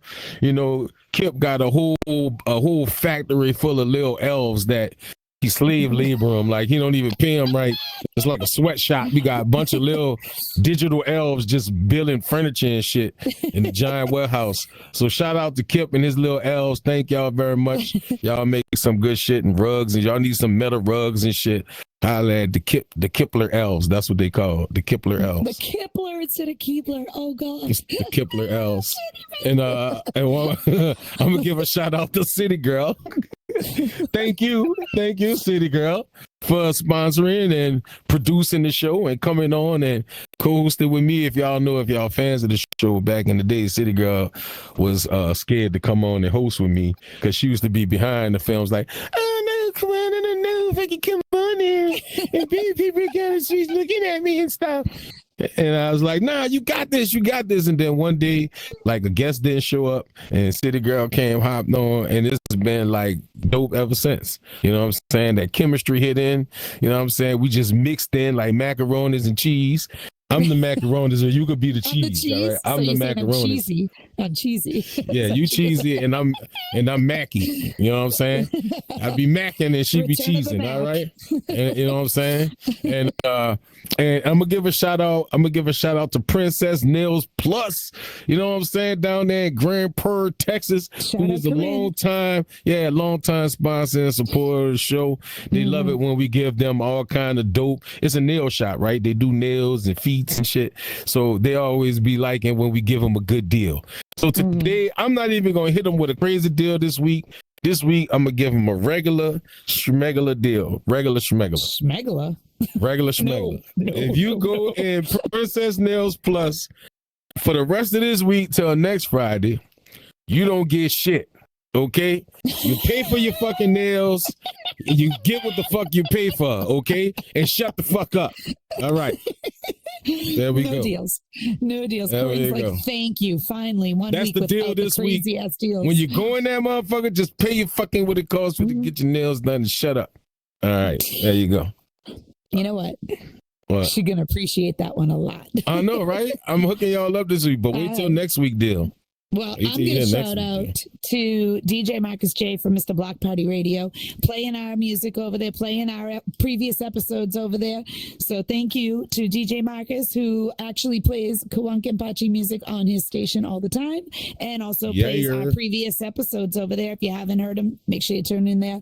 Kip got a whole factory full of little elves that he slave labor them. Like, he don't even pay them right. It's like a sweatshop. We got a bunch of little digital elves just building furniture and shit in the giant warehouse. So shout out to Kip and his little elves. Thank y'all very much. Y'all make some good shit and rugs, and y'all need some metal rugs and shit. Holla at the Kipler elves. That's what they call the Kipler elves. The Kipler instead of Keebler. Oh God. It's the Kipler elves. And I'm gonna give a shout out to CityGirl. Thank you, CityGirl, for sponsoring and producing the show and coming on and co-hosting with me. If y'all fans of the show, back in the day, CityGirl was scared to come on and host with me because she used to be behind the films like, oh no, come on, I don't know if I can come on there and people down the streets looking at me and stuff. And I was like, nah, you got this. And then one day, like, a guest didn't show up and CityGirl came, hopped on, and it's been like dope ever since. You know what I'm saying? That chemistry hit in. You know what I'm saying? We just mixed in like macaronis and cheese. I'm the macaronis, or you could be the cheese. All right? I'm the macaronis. I'm cheesy. Yeah, you cheesy and I'm Mackie. You know what I'm saying? I'd be macking and she'd be cheesing, all right? And, you know what I'm saying? And I'm gonna give a shout out to Princess Nails Plus. You know what I'm saying? Down there in Grand Prairie, Texas, who is a long time sponsor and supporter of the show. They love it when we give them all kind of dope. It's a nail shop, right? They do nails and feet and shit. So they always be liking when we give them a good deal. So today, I'm not even going to hit them with a crazy deal this week. This week, I'm going to give them a regular schmegula deal. Regular schmegula. Schmegula? Regular schmegula. No, if you go in Princess Nails Plus for the rest of this week till next Friday, you don't get shit. Okay? You pay for your fucking nails. You get what the fuck you pay for, okay? And shut the fuck up. All right. There we go. No deals. There Corey's we like, go. thank you. Finally, That's week the deal this week. Crazy-ass deals. When you go in there, motherfucker, just pay your fucking what it costs for to get your nails done and shut up. All right. There you go. You know what? What? She's going to appreciate that one a lot. I know, right? I'm hooking y'all up this week, but wait till next week, deal. Well, I'm going to shout out to DJ Marcus J from Mr. Block Party Radio, playing our music over there, playing our previous episodes over there. So thank you to DJ Marcus, who actually plays Koan Kenpachi music on his station all the time, and also plays our previous episodes over there. If you haven't heard them, make sure you tune in there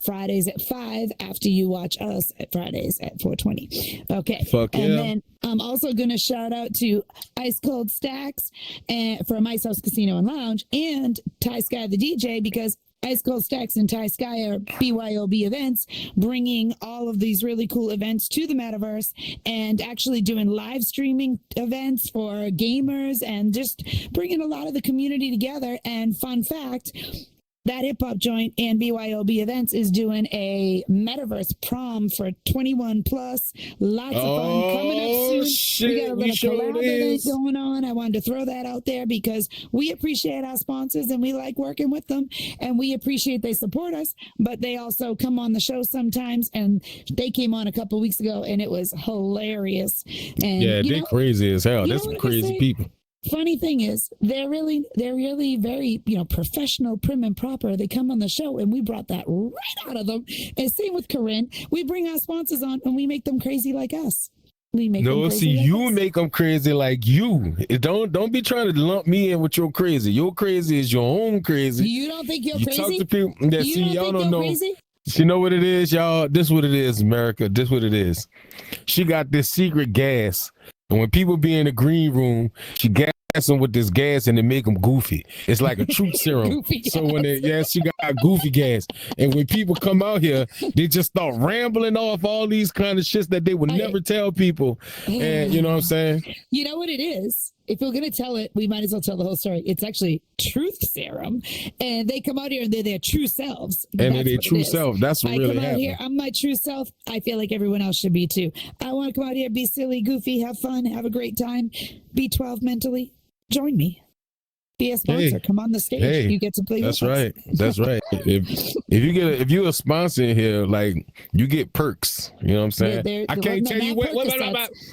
Fridays at 5 after you watch us at Fridays at 4:20. Okay. And then I'm also going to shout out to Ice Cold Stacks from Ice House Casino and Lounge and Ty Sky the DJ, because Ice Cold Stacks and Ty Sky are BYOB events, bringing all of these really cool events to the metaverse and actually doing live streaming events for gamers and just bringing a lot of the community together. And fun fact, that hip hop joint and BYOB events is doing a metaverse prom for 21 plus. Lots of fun coming up soon. Shit, we got a little collab event going on. I wanted to throw that out there because we appreciate our sponsors and we like working with them, and we appreciate they support us, but they also come on the show sometimes, and they came on a couple weeks ago and it was hilarious. And yeah, they're crazy as hell. That's some crazy people. Funny thing is, they're really very, professional, prim and proper. They come on the show and we brought that right out of them. And same with Corinne. We bring our sponsors on and we make them crazy like us. We make them crazy like us. Make them crazy like you. Don't be trying to lump me in with your crazy. Your crazy is your own crazy. You don't think you're crazy? Talk to people that y'all don't know. Crazy? You know what it is, y'all? This what it is, America. This what it is. She got this secret gas. And when people be in the green room, she gas them with this gas and it make them goofy. It's like a truth serum. So when she got goofy gas. And when people come out here, they just start rambling off all these kind of shits that they would never tell people. And you know what I'm saying? You know what it is? If we're going to tell it, we might as well tell the whole story. It's actually truth serum. And they come out here and they're their true selves. And they're their true self. That's what really happened. Here, I'm my true self. I feel like everyone else should be too. I want to come out here, be silly, goofy, have fun, have a great time, be 12 mentally. Join me. Be a sponsor. Come on the stage. You get to play. That's right. That's right. If you're a sponsor in here, like you get perks. You know what I'm saying? I can't tell you what.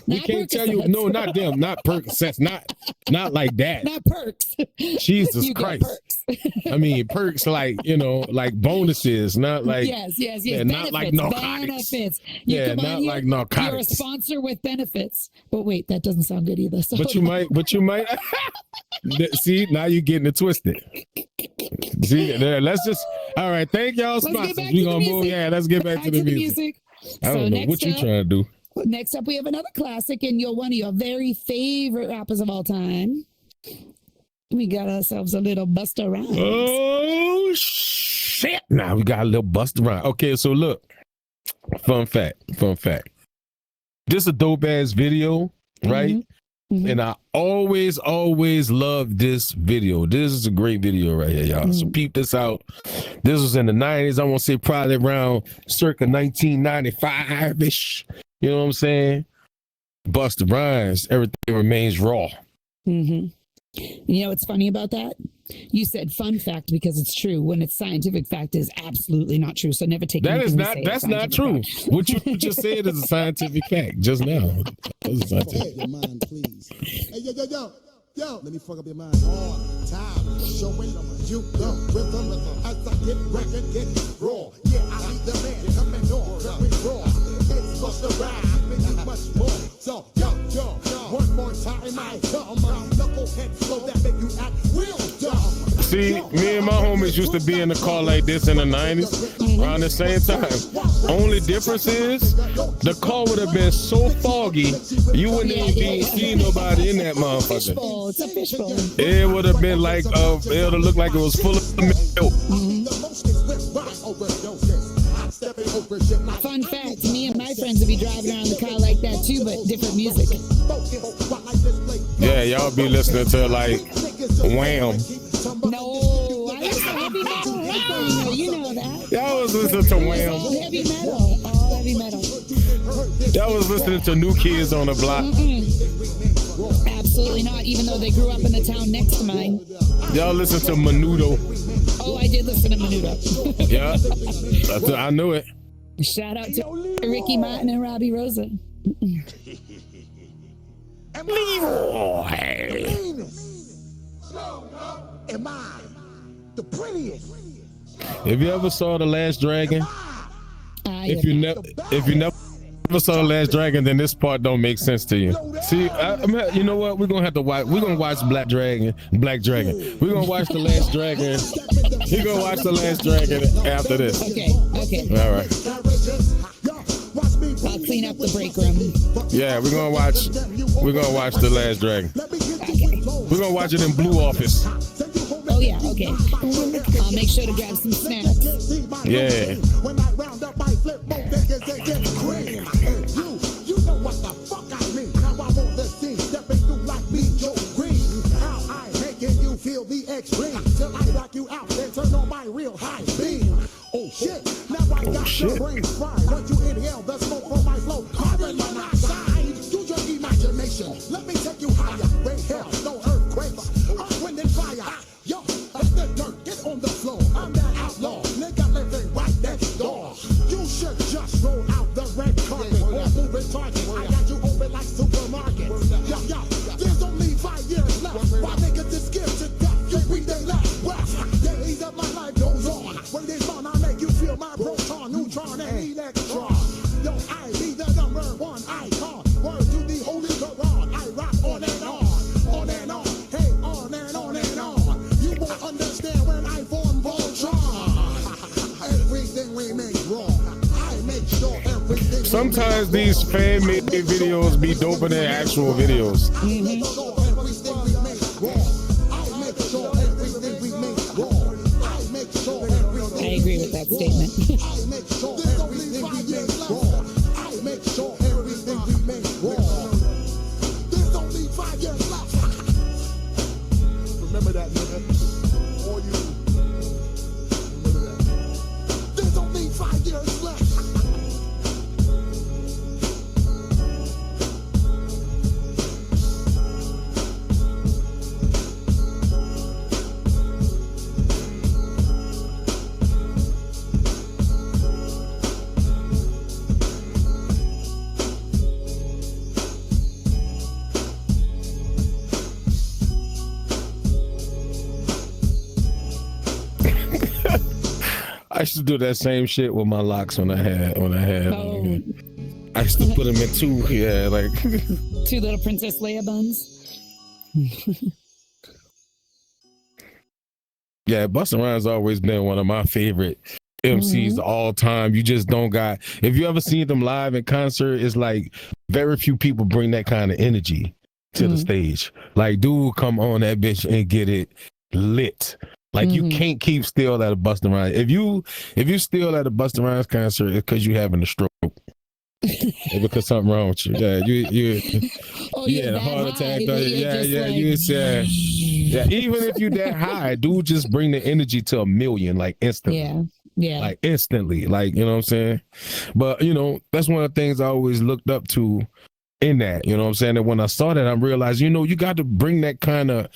We can't tell you. No, not them. Not perks. Not like that. Not perks. Jesus Christ. I mean perks like like bonuses, not like yes. Yeah, not like narcotics. Benefits. Not like narcotics. You're a sponsor with benefits. But wait, that doesn't sound good either. So. But you might. See, now you're getting it twisted. See, there. Let's just. All right. Thank y'all, sponsors. We're gonna move. Yeah, let's get back to the music. I don't know what you trying to do. Next up, we have another classic, and one of your very favorite rappers of all time. We got ourselves a little Busta Rhymes. Oh shit! Now we got a little Busta Rhymes. Okay, so look. Fun fact. This a dope ass video, right? Mm-hmm. And I always love this video. This is a great video right here, y'all. So peep this out. This was in the 90s. I want to say probably around circa 1995-ish. You know what I'm saying? Busta Rhymes, everything remains raw. Mm-hmm. You know what's funny about that? You said fun fact because it's true when it's scientific fact is absolutely not true. So never take that's not true. Fact. What you just said is a scientific fact just now. Your mind, please. Hey, yo, let me fuck up your mind all the time. Showing you the rhythm as I get record, get raw. Yeah, I need the man coming on, coming raw. It's Busta Rhymes, making much more. So, yo, one more time I come. Knucklehead flow that make you act real dumb. See, me and my homies used to be in the car like this in the 90s around the same time. Only difference is the car would have been so foggy you wouldn't even see nobody in that motherfucker. It's a fishbowl. It would have been like it would have looked like it was full of milk. Fun fact, me and my friends would be driving around the car like that too, but different music. Yeah, y'all be listening to like Wham. No, I listen to heavy metal. You know that. Y'all was listening to Wham. All heavy metal. All heavy metal. Y'all was listening to New Kids on the Block. Absolutely not, even though they grew up in the town next to mine. Y'all listen to Menudo. Oh, I did listen to Menudo. Yeah, I knew it. Shout out to Ricky Martin and Robbie Rosa. Leroy. Am I the prettiest? Have you ever saw The Last Dragon? If you never saw The Last Dragon, then this part don't make sense to you. See, you know what? We're gonna have to watch. We're gonna watch Black Dragon. We're gonna watch The Last Dragon. We're gonna watch The Last Dragon after this. Okay. All right. I'll clean up the break room. Yeah, we're gonna watch The Last Dragon. Okay. We're gonna watch it in Blue Office. Oh yeah, okay. I'll make sure to grab some snacks. Yeah. When I round up my flip mode, you know what the fuck I mean. Now I'm on the scene, stepping through like me, Joe Green. How I making you feel the extreme till I rock you out and turn on my real high beam. Oh shit, now I got your brain fried. Once you inhale the smoke from my flow, carbon monoxide. Use your imagination, let me take you higher. Ray hell, no earthquakes, earth, wind and fire. Yo, up the dirt, get on the floor. I'm that outlaw, nigga living right next door. You should just roll out the red carpet or move it target. I got you open like supermarket. Yo, there's only 5 years left. Why niggas just give to death? You breathe they left. Days of my life goes on. When this on, I make you feel my proton, neutron, and electron. Yo, I be the number one icon. Word to the holy Quran. I rock on and on. On and on. Hey, on and on and on. You won't understand when I form Voltron. Everything remains sometimes these fan-made videos be doper than actual videos. I agree with that statement. Remember that, nigga. All you. Remember that. There's only 5 years left. I used to do that same shit with my locks when I had. Oh. I used to put them in two, like 2 little Princess Leia buns. yeah. Busta Rhymes always been one of my favorite MCs all time. You just don't got. If you ever seen them live in concert, it's like very few people bring that kind of energy to the stage. Like, dude, come on that bitch and get it lit. Like you can't keep still at a Busta Rhymes. If you still at a Busta Rhymes concert, it's because you having a stroke. Or because something wrong with you. Yeah, you had a heart attack. Yeah. Even if you that high, dude, just bring the energy to 1,000,000 like instantly. Yeah. Like instantly. Like, you know what I'm saying? But that's one of the things I always looked up to in that. You know what I'm saying? And when I saw that, I realized, you got to bring that kind of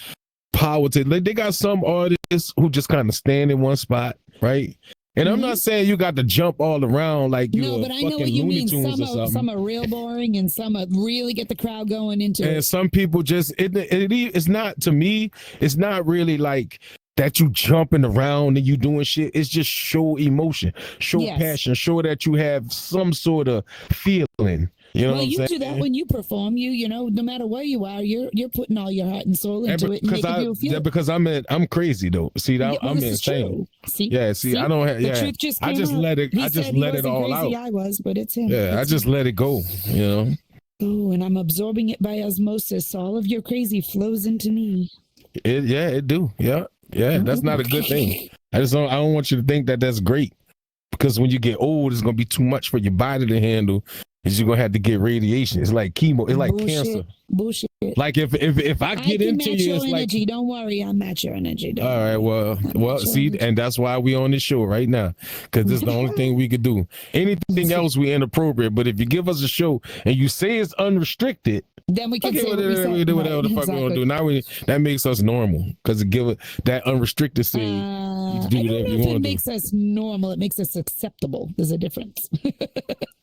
power to. Like, they got some artists who just kind of stand in one spot, right? And I'm not saying you got to jump all around like you. No, but I know what you mean. Some are real boring, and some really get the crowd going into it. And some people just it's not, to me. It's not really like that you jumping around and you doing shit. It's just show emotion, show passion, show that you have some sort of feeling. You know what I'm saying? Do that when you perform. No matter where you are, you're putting all your heart and soul into it and making people feel. Yeah, because I'm crazy though. See, I'm insane. See, I don't have. The truth just I just let it. I just let it all out. I was, but it's him. Yeah, I just let it go. Oh, and I'm absorbing it by osmosis. All of your crazy flows into me. It do. Yeah. That's not a good thing. I don't want you to think that that's great, because when you get old, it's gonna be too much for your body to handle. Is you're gonna have to get radiation. It's like chemo. It's like cancer. Bullshit. Like if I get into you, it's like, energy. Don't worry, I match your energy. All right. Well. See, and that's why we on this show right now, because this is the only thing we could do. Anything else, we inappropriate. But if you give us a show and you say it's unrestricted, then we can say we do whatever the fuck we want to do. Now that makes us normal, because it give it that unrestricted say you can do whatever you want to do. It makes us normal. It makes us acceptable. There's a difference.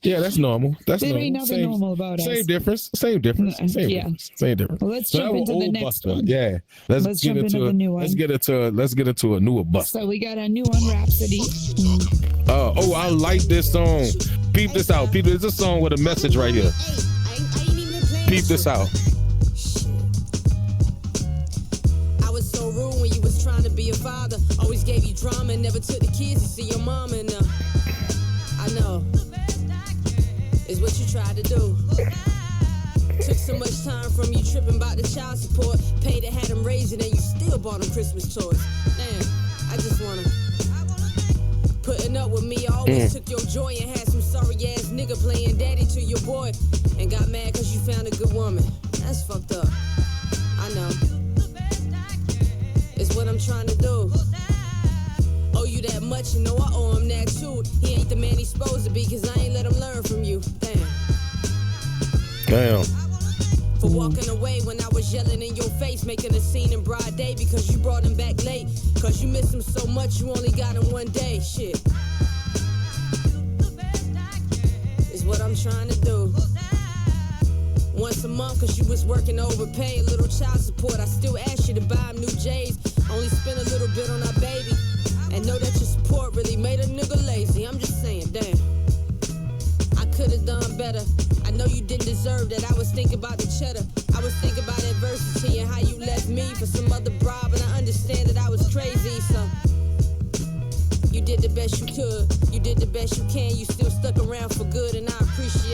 Yeah, that's normal. There ain't nothing normal about us. Same difference. Same difference. Well, let's jump into the next one. Yeah, let's get into the new one. Let's get into a newer Busta. So we got a new one, Rhapsody. I like this song. Peep this out. Peep this. This song with a message right here. Peep this out. I was so rude when you was trying to be a father. Always gave you drama and never took the kids to see your mama. And I know is what you tried to do. Took so much time from you tripping about the child support. Paid to have them raised, and then you still bought them Christmas toys. Damn, I just wanna. Putting up with me always took your joy, and had some sorry ass nigga playing daddy to your boy, and got mad cause you found a good woman. That's fucked up. I know. It's what I'm trying to do. Owe you that much, I owe him that too. He ain't the man he's supposed to be, cause I ain't let him learn from you. Damn. For walking away when I was yelling in your face, making a scene in broad day because you brought him back late. Cause you miss him so much, you only got him one day. Shit. Is what I'm trying to do. Once a month, cause you was working overpay, a little child support. I still ask you to buy him new J's. Only spend a little bit on our baby. And know that your support really made a nigga lazy. I'm just saying, damn. I could've done better. I know you didn't deserve that. I was thinking about the cheddar. I was thinking about adversity and how you left me for some other bribe. And I understand that I was crazy, so you did the best you could. You did the best you can. You still stuck around for good, and I appreciate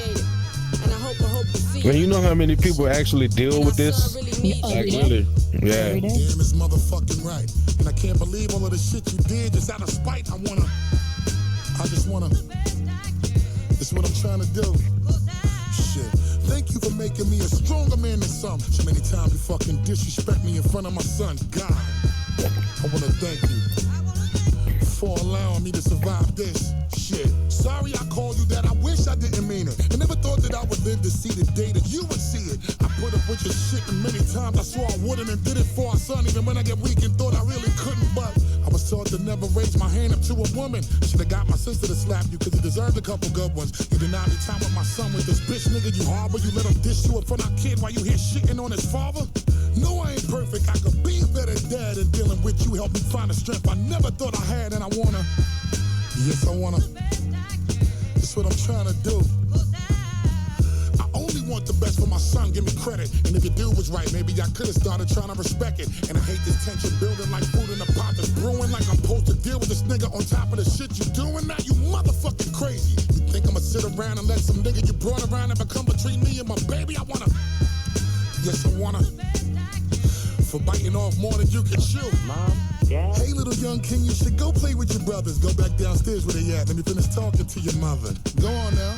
never hope to see. Man, you know how many people actually deal with this? Like really? Yeah. Damn, it's motherfucking right. And I can't believe all of the shit you did just out of spite. This is what I'm trying to do. Shit. Thank you for making me a stronger man than some. So many times you fucking disrespect me in front of my son. God, I want to thank you for allowing me to survive this shit. Sorry I called you that, I wish I didn't mean it. I never thought that I would live to see the day that you would see it. I put up with your shit and many times I swore I wouldn't and did it for our son, even when I get weak and thought I really couldn't. But I was taught to never raise my hand up to a woman. Should've got my sister to slap you cause you deserved a couple good ones. You denied me time with my son with this bitch nigga you harbor. You let him dish you in front of our kid while you here shitting on his father. No, I ain't perfect, I could be a better dad, and dealing with you helped me find the strength I never thought I had, and I wanna. Yes, I wanna. That's what I'm trying to do. I only want the best for my son, give me credit. And if your dude was right, maybe I could've started trying to respect it. And I hate this tension building like food in a pot that's brewing, like I'm supposed to deal with this nigga on top of the shit you doing. Now you motherfucking crazy. You think I'ma sit around and let some nigga you brought around and become between me and my baby? I wanna. Yes, I wanna. For biting off more than you can chew. Mom, Dad. Hey, little young king, you should go play with your brothers. Go back downstairs where they at. Let me finish talking to your mother. Go on now.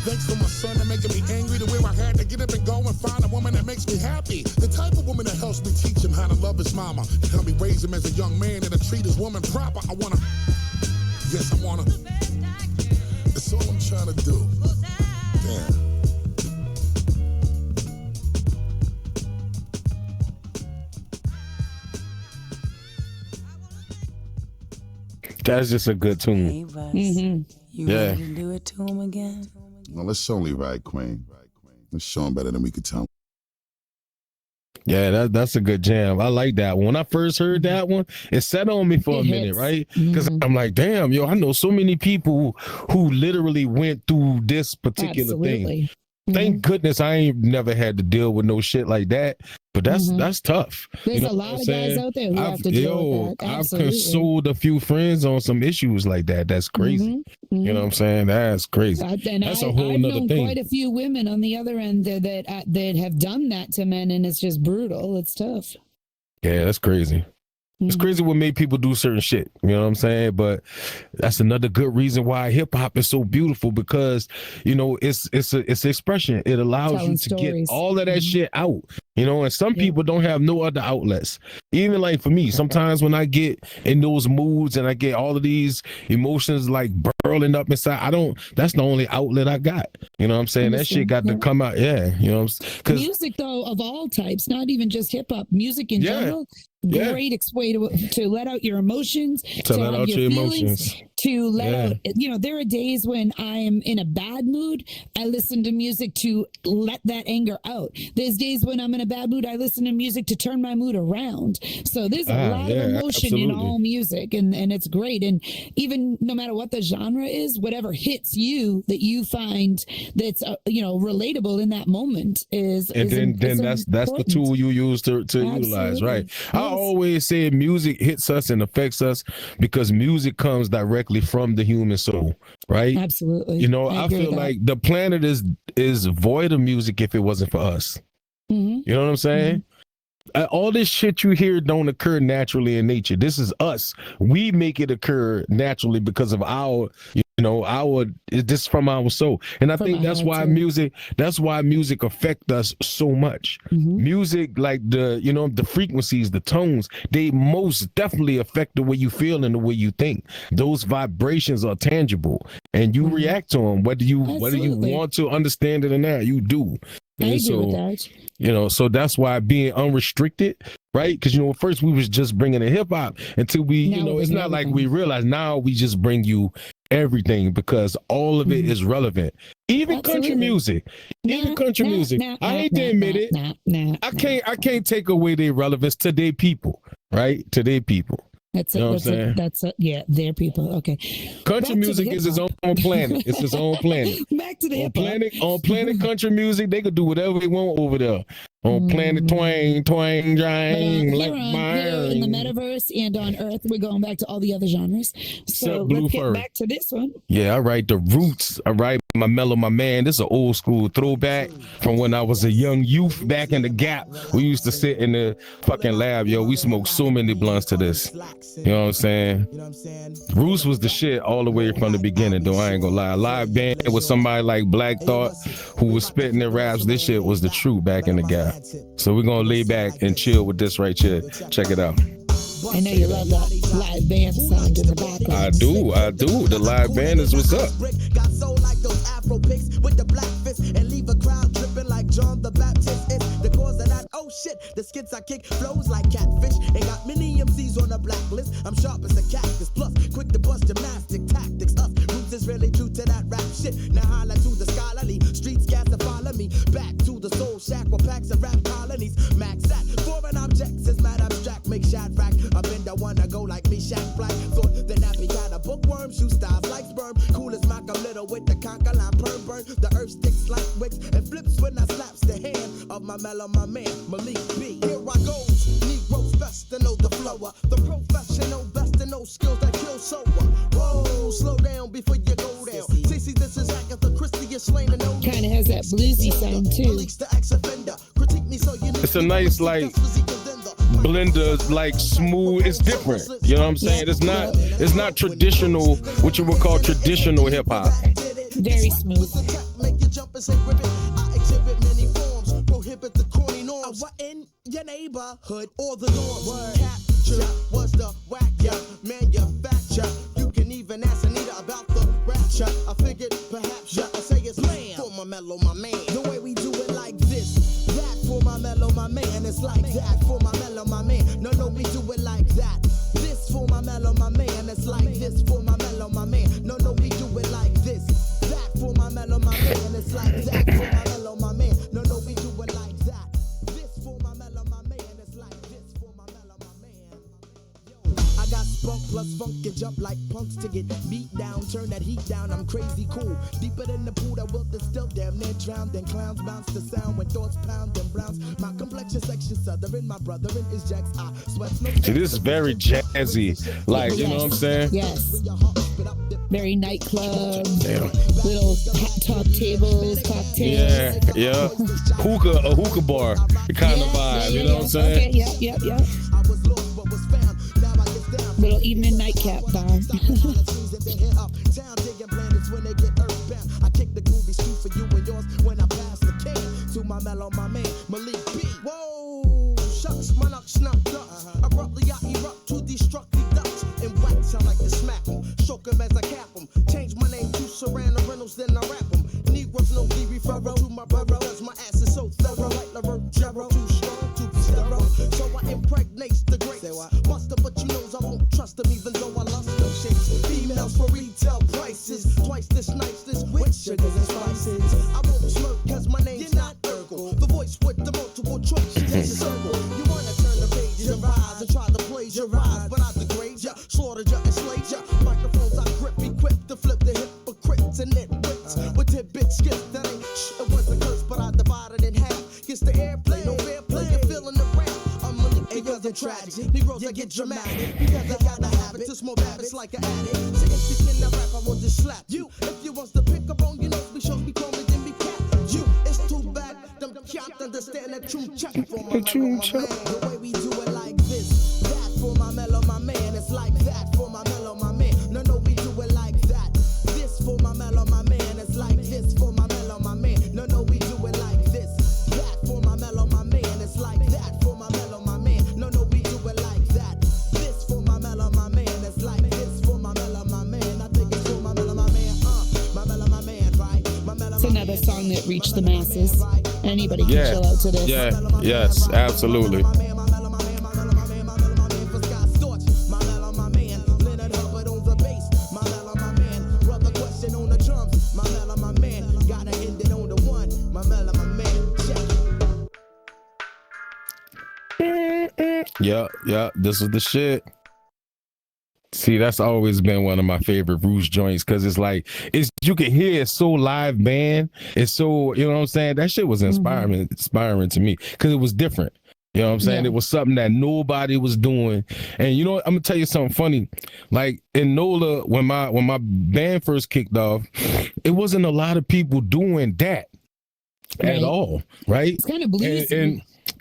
Thanks for my son for making me angry the way I had to get up and go and find a woman that makes me happy. The type of woman that helps me teach him how to love his mama. And help me raise him as a young man and to treat his woman proper. I wanna. Yes, I wanna. That's all I'm trying to do. Damn. That's just a good tune. Hey, Bus, you Yeah. ready to do it to him again? Well, let's show only right, Queen. Let's show him better than we could tell him. Yeah, that's a good jam. I like that one. When I first heard that one, it set on me for a minute, right? Because I'm like, damn, yo, I know so many people who literally went through this particular thing. Thank goodness I ain't never had to deal with no shit like that. But that's tough. There's a lot of guys out there who have to deal with that. I've consoled a few friends on some issues like that. That's crazy. You know what I'm saying? That's crazy. That's a whole nother thing. I've known quite a few women on the other end that have done that to men, and it's just brutal. It's tough. Yeah, that's crazy. It's crazy what made people do certain shit. You know what I'm saying? But that's another good reason why hip hop is so beautiful, because you know it's expression. It allows you to get all of that shit out. You know, and some people don't have no other outlets. Even like for me, sometimes when I get in those moods and I get all of these emotions like burling up inside, that's the only outlet I got. You know what I'm saying? That shit got to come out. Yeah. You know, because music though of all types, not even just hip hop, music in general. Great way to let out your emotions, to let out your emotions, to let out, you know, there are days when I am in a bad mood, I listen to music to let that anger out. There's days when I'm in a bad mood, I listen to music to turn my mood around. So there's a lot of emotion in all music, and it's great. And even no matter what the genre is, whatever hits you that you find that's you know, relatable in that moment is then that's the tool you use to utilize, right? I always say music hits us and affects us because music comes directly from the human soul, right? Absolutely. You know, I feel like the planet is void of music if it wasn't for us. You know what I'm saying? All this shit you hear don't occur naturally in nature. This is us. We make it occur naturally because of our, this from our soul. And I think that's why music affect us so much. Music, like the frequencies, the tones, they most definitely affect the way you feel and the way you think. Those vibrations are tangible and you react to them, whether you want to understand it or not, you do. I agree with that. You know, so that's why being unrestricted, right? Because, you know, first we was just bringing in hip hop until we, it's not like we realize now we just bring you everything because all of it is relevant. Even country music. I hate to admit it. I can't take away their relevance to their people, right? To their people. That's it. Yeah, their people. Okay. Country music is its own planet. It's its own planet. Back to the hip hop. On planet country music, they could do whatever they want over there. On Planet Twang, But, Drain, here, like here in the mine. metaverse and on Earth, we're going back to all the other genres. So Except Blue let's get Fur. back to this one. Yeah, I write the roots. I write my mellow, my man. This is an old school throwback from when I was a young youth back in the Gap. We used to sit in the fucking lab, yo. We smoked so many blunts to this. You know what I'm saying? Roots was the shit all the way from the beginning, though. I ain't gonna lie. Live band with somebody like Black Thought who was spitting their raps. This shit was the truth back in the Gap. So we're gonna lay back and chill with this right here. Check it out. I know you love that live band sound in the background. I do. The live band is what's up. Got soul like those Afro pics with the black fist and leave a crowd dripping like John the Baptist. It's the cause of that. Oh shit, the skits I kick flows like catfish and got many MCs on the blacklist. I'm sharp as a cactus, plus quick to bust gymnastic tactics. Us roots is really true to that rap shit. Now holla to the scholarly streets, cats to follow me back to the soul shack where packs of rap colonies. Max at foreign objects is mad abstract, make shot rack. I've been the one to go like me, Shaq Black. Thought the nappy kind of bookworm, shoe styles like sperm. Cool as Malcolm Little with the conker line perm burn. The earth sticks like wicks and flips when I slaps the hand of my mellow, my man, Malik B. Here I goes, Negroes best to know the flower. The professional best to know skills that kill sober. Whoa, slow down before you go down. Cece, this is Agatha Christie, you're slain and no. Kind of has that bluesy sound too. It's a nice like blender, like smooth. It's different. You know what I'm saying? It's not traditional, what you would call traditional hip hop. Very smooth. Make you jump and say grip it. I exhibit many forms, prohibit the corny norms. In your neighborhood or the norm. Capture was the whack, yeah, manufacture. You can even ask Anita about the rapture. I figured perhaps I say it's land for my mellow, my man. The way we do it like this, that for my mellow, my man. It's like that for my mellow, my man. No, we do it like that. This for my mellow, my man. It's like this for my mellow, my man. No, we do it like this. That for my mellow, my man. It's like that for my mellow, my man. No, we do it like that. This for my mellow, my man. It's like this for my mellow, my man. I got spunk plus funk and jump like punks to get beat down. Turn that heat down. I'm crazy cool. Deeper than the pool that will still damn near drown. Then clowns bounce the sound when thoughts pound them browns. My complexion section southern. My brother in his jacks. I sweat no. See, this is very jazzy. Like, you know what I'm saying? Yes. Very nightclub. Damn. Little talk tables, cocktails. Yeah. A hookah bar kind of vibe. You know what I'm saying? Okay, yeah. Little evening nightcap bar. Town digging planets when they get earthbound. I kick the groovy scoop for you and yours when I pass the can to my mellow, my man, Malik B. Whoa, shucks, my nuck snuffed up. Abruptly I erupt to destruct the ducks and wax. I like to smack them, shock them as I cap them. Change my name to Serrano Reynolds, then I rap them. Negroes no be referral to my brother, cause my ass is so thorough. Like Laverne Jarrow, too strong to be sterile. So I impregnate the greats. Buster, but you knows I won't trust them even though I lust them shakes. Females for retail prices. Twice this nice, this with sugars and spices. I won't smirk cause my name's not Urkel. The voice with the multiple choice is a circle. You wanna turn the pages and rise and try to plagiarize, but I degrade ya, slaughter ya and slay ya. Microphones I grip, equipped to flip the hypocrites and nitwits with tidbit skits that ain't it was a curse, but I divided in half. Gets the airplay, no fair play, you're feeling the rap. I'm Malik because I'm tragic. Negroes I get dramatic because I got a habit to smoke habits like an addict. So if you can rap, I will just slap you. If you want to pick up on your nose, we show me call me, then we cap you. It's too bad, them can't understand that true check for my mellow, my man. The way we do it like this, that for my mellow, my man. It's like that for my mellow, my man. No, we do it like that. This for my mellow, my man. It's like this for my mellow, my man. No, we do it like this. That for my mellow, my man. It's like that for my mellow, my man. No, we do it like that. This for my mellow, my man. It's like this for my mellow, my man. I think it's for my mellow, my man. My mellow, my man, right? My mellow, It's another song that reached the masses. Anybody can chill out to this. Yes, absolutely. Yeah, this is the shit. See, that's always been one of my favorite Roots joints because it's like you can hear it's so live band. It's so, you know what I'm saying? That shit was inspiring to me because it was different. You know what I'm saying? Yeah. It was something that nobody was doing. And you know what? I'm gonna tell you something funny. Like in NOLA, when my band first kicked off, it wasn't a lot of people doing that at all, right? It's kind of blues.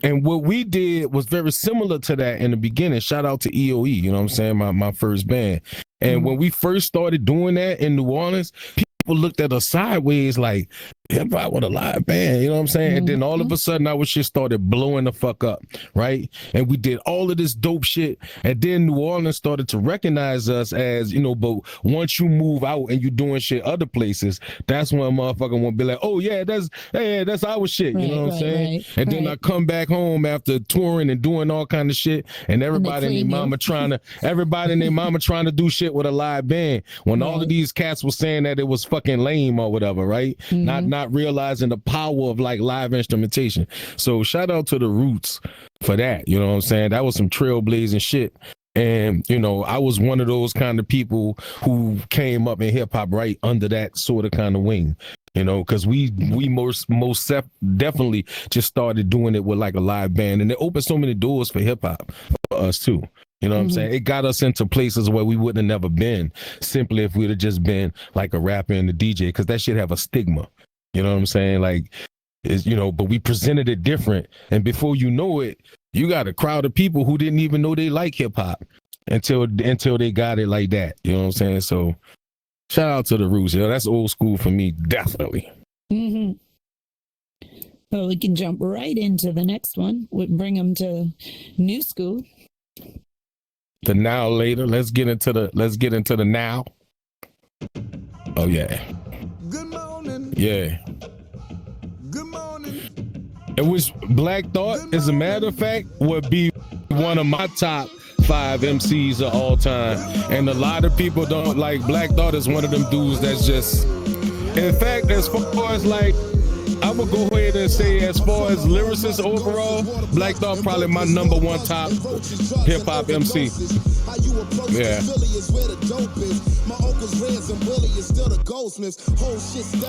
And what we did was very similar to that in the beginning. Shout out to EOE, you know what I'm saying? My first band. And when we first started doing that in New Orleans, people looked at us sideways like, hip hop with a live band, you know what I'm saying? And then all of a sudden our shit started blowing the fuck up, right? And we did all of this dope shit. And then New Orleans started to recognize us as, you know, but once you move out and you doing shit other places, that's when a motherfucker won't be like, oh yeah, that's our shit, you know what I'm saying? And then I come back home after touring and doing all kind of shit, and everybody and their mama trying to do shit with a live band when all of these cats were saying that it was fucking lame or whatever, right? Not realizing the power of like live instrumentation. So shout out to the Roots for that, you know what I'm saying? That was some trailblazing shit. And you know, I was one of those kind of people who came up in hip hop right under that sort of kind of wing, you know, because we most definitely just started doing it with like a live band, and it opened so many doors for hip hop for us too. You know what I'm saying? It got us into places where we wouldn't have never been simply if we'd have just been like a rapper and a DJ, because that shit have a stigma. You know what I'm saying? Like, is, you know, but we presented it different. And before you know it, you got a crowd of people who didn't even know they like hip hop until they got it like that. You know what I'm saying? So shout out to the Roots. You know, that's old school for me, definitely. Well, we can jump right into the next one. We bring them to new school. The now later. Let's get into the now. Oh yeah. Good morning. Yeah. Good morning. It was Black Thought, as a matter of fact, would be one of my top 5 MCs of all time. And a lot of people don't like Black Thought is one of them dudes that's just, in fact, as far as like, I would go ahead and say as far as lyricists overall, Black Thought probably my number 1 top hip hop MC. Yeah.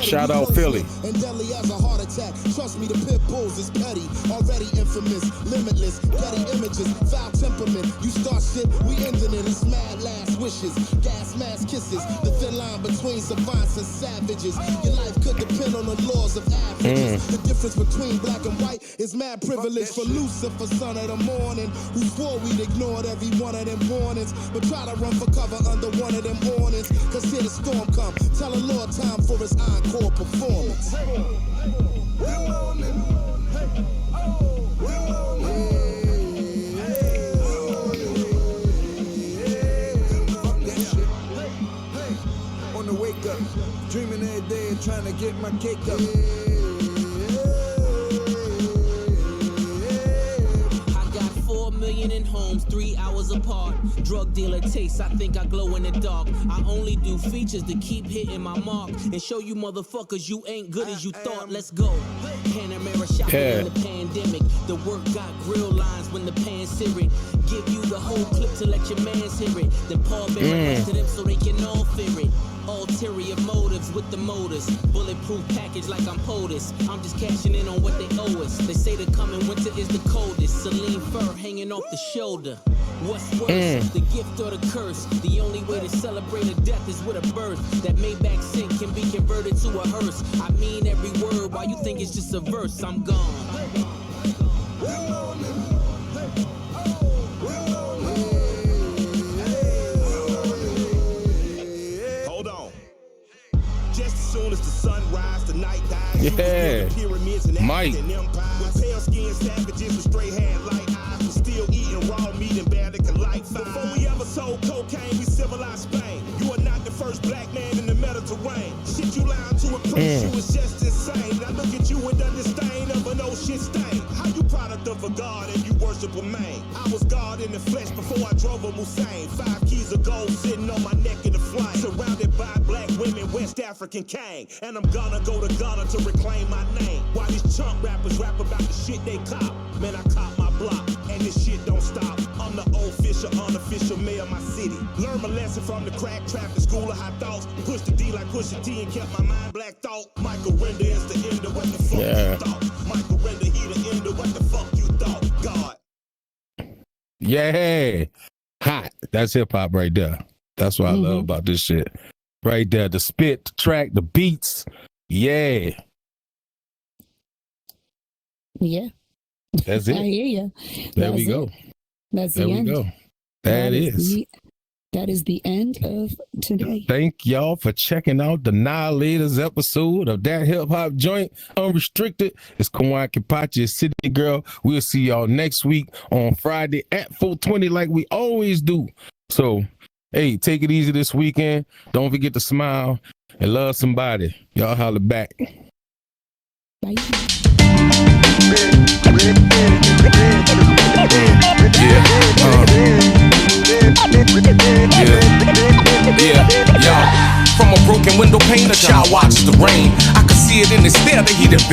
Shout out Philly. And deadly as a heart attack. Trust me, the pit bulls is petty. Already infamous, limitless, petty images, foul temperament. You start shit, we ending it. It's mad last wishes, gas mask kisses. The thin line between savants and savages. Your life could depend on the laws of averages. The difference between black and white is mad privilege for Lucifer, son of the morning, who swore we'd ignored every one of them warnings, but try to run for cover under one of them awnings. Cause here the storm come. Tell the Lord time for his encore performance. On the wake up, dreaming every day and trying to get my cake up. In homes 3 hours apart. Drug dealer taste, I think I glow in the dark. I only do features to keep hitting my mark and show you motherfuckers you ain't good as you thought. Let's go. Panamera shopping in the pandemic. The work got grill lines when the pan's seared. Give you the whole clip to let your mans hear it. Then Paul back to them so they can all fear it. Ulterior motives with the motors. Bulletproof package like I'm POTUS. I'm just cashing in on what they owe us. They say the coming winter is the coldest. Celine fur hanging off the shoulder. What's worse, the gift or the curse? The only way to celebrate a death is with a birth. That Maybach sink can be converted to a hearse. I mean every word, why you think it's just a verse? I'm gone. Soon as the sun rises, the night dies. Yeah, Mike. With pale skinned savages with straight hair, light eyes, but still eating raw meat and barely can light fire. Before we ever sold cocaine, we civilized Spain. You are not the first black man in the Mediterranean. Shit you lying to impress you is just insane. I look at you and understand of an old shit stain. How you product of a god and you worship a man? I was God in the flesh before I drove a Hussein. 5 keys of gold sitting on my neck in the flame. Surrounded by black women, West African king. And I'm gonna go to Ghana to reclaim my name. While these chump rappers rap about the shit they cop. Man, I cop my block, and this shit don't stop. I'm the official, unofficial mayor of my city. Learn my lesson from the crack trap, the school of high thoughts. Push the D like push the T and kept my mind black thought. Michael Render is the end of what the fuck you thought. Michael Render, he the end of what the fuck you thought. God. Yeah. Hot. That's hip hop right there. That's what I love about this shit. Right there. The spit, the track, the beats. Yeah. Yeah. That's it. I hear you. There we go. That's there the we end. go. That is. That is the end of today. Thank y'all for checking out the Annihilators episode of That Hip Hop Joint Unrestricted. It's Koan Kenpachi, CityGirl. We'll see y'all next week on Friday at 4:20 like we always do. So, hey, take it easy this weekend. Don't forget to smile and love somebody. Y'all holler back. Bye. From a broken window pane, a child watches the rain. I could see it in his stare that he done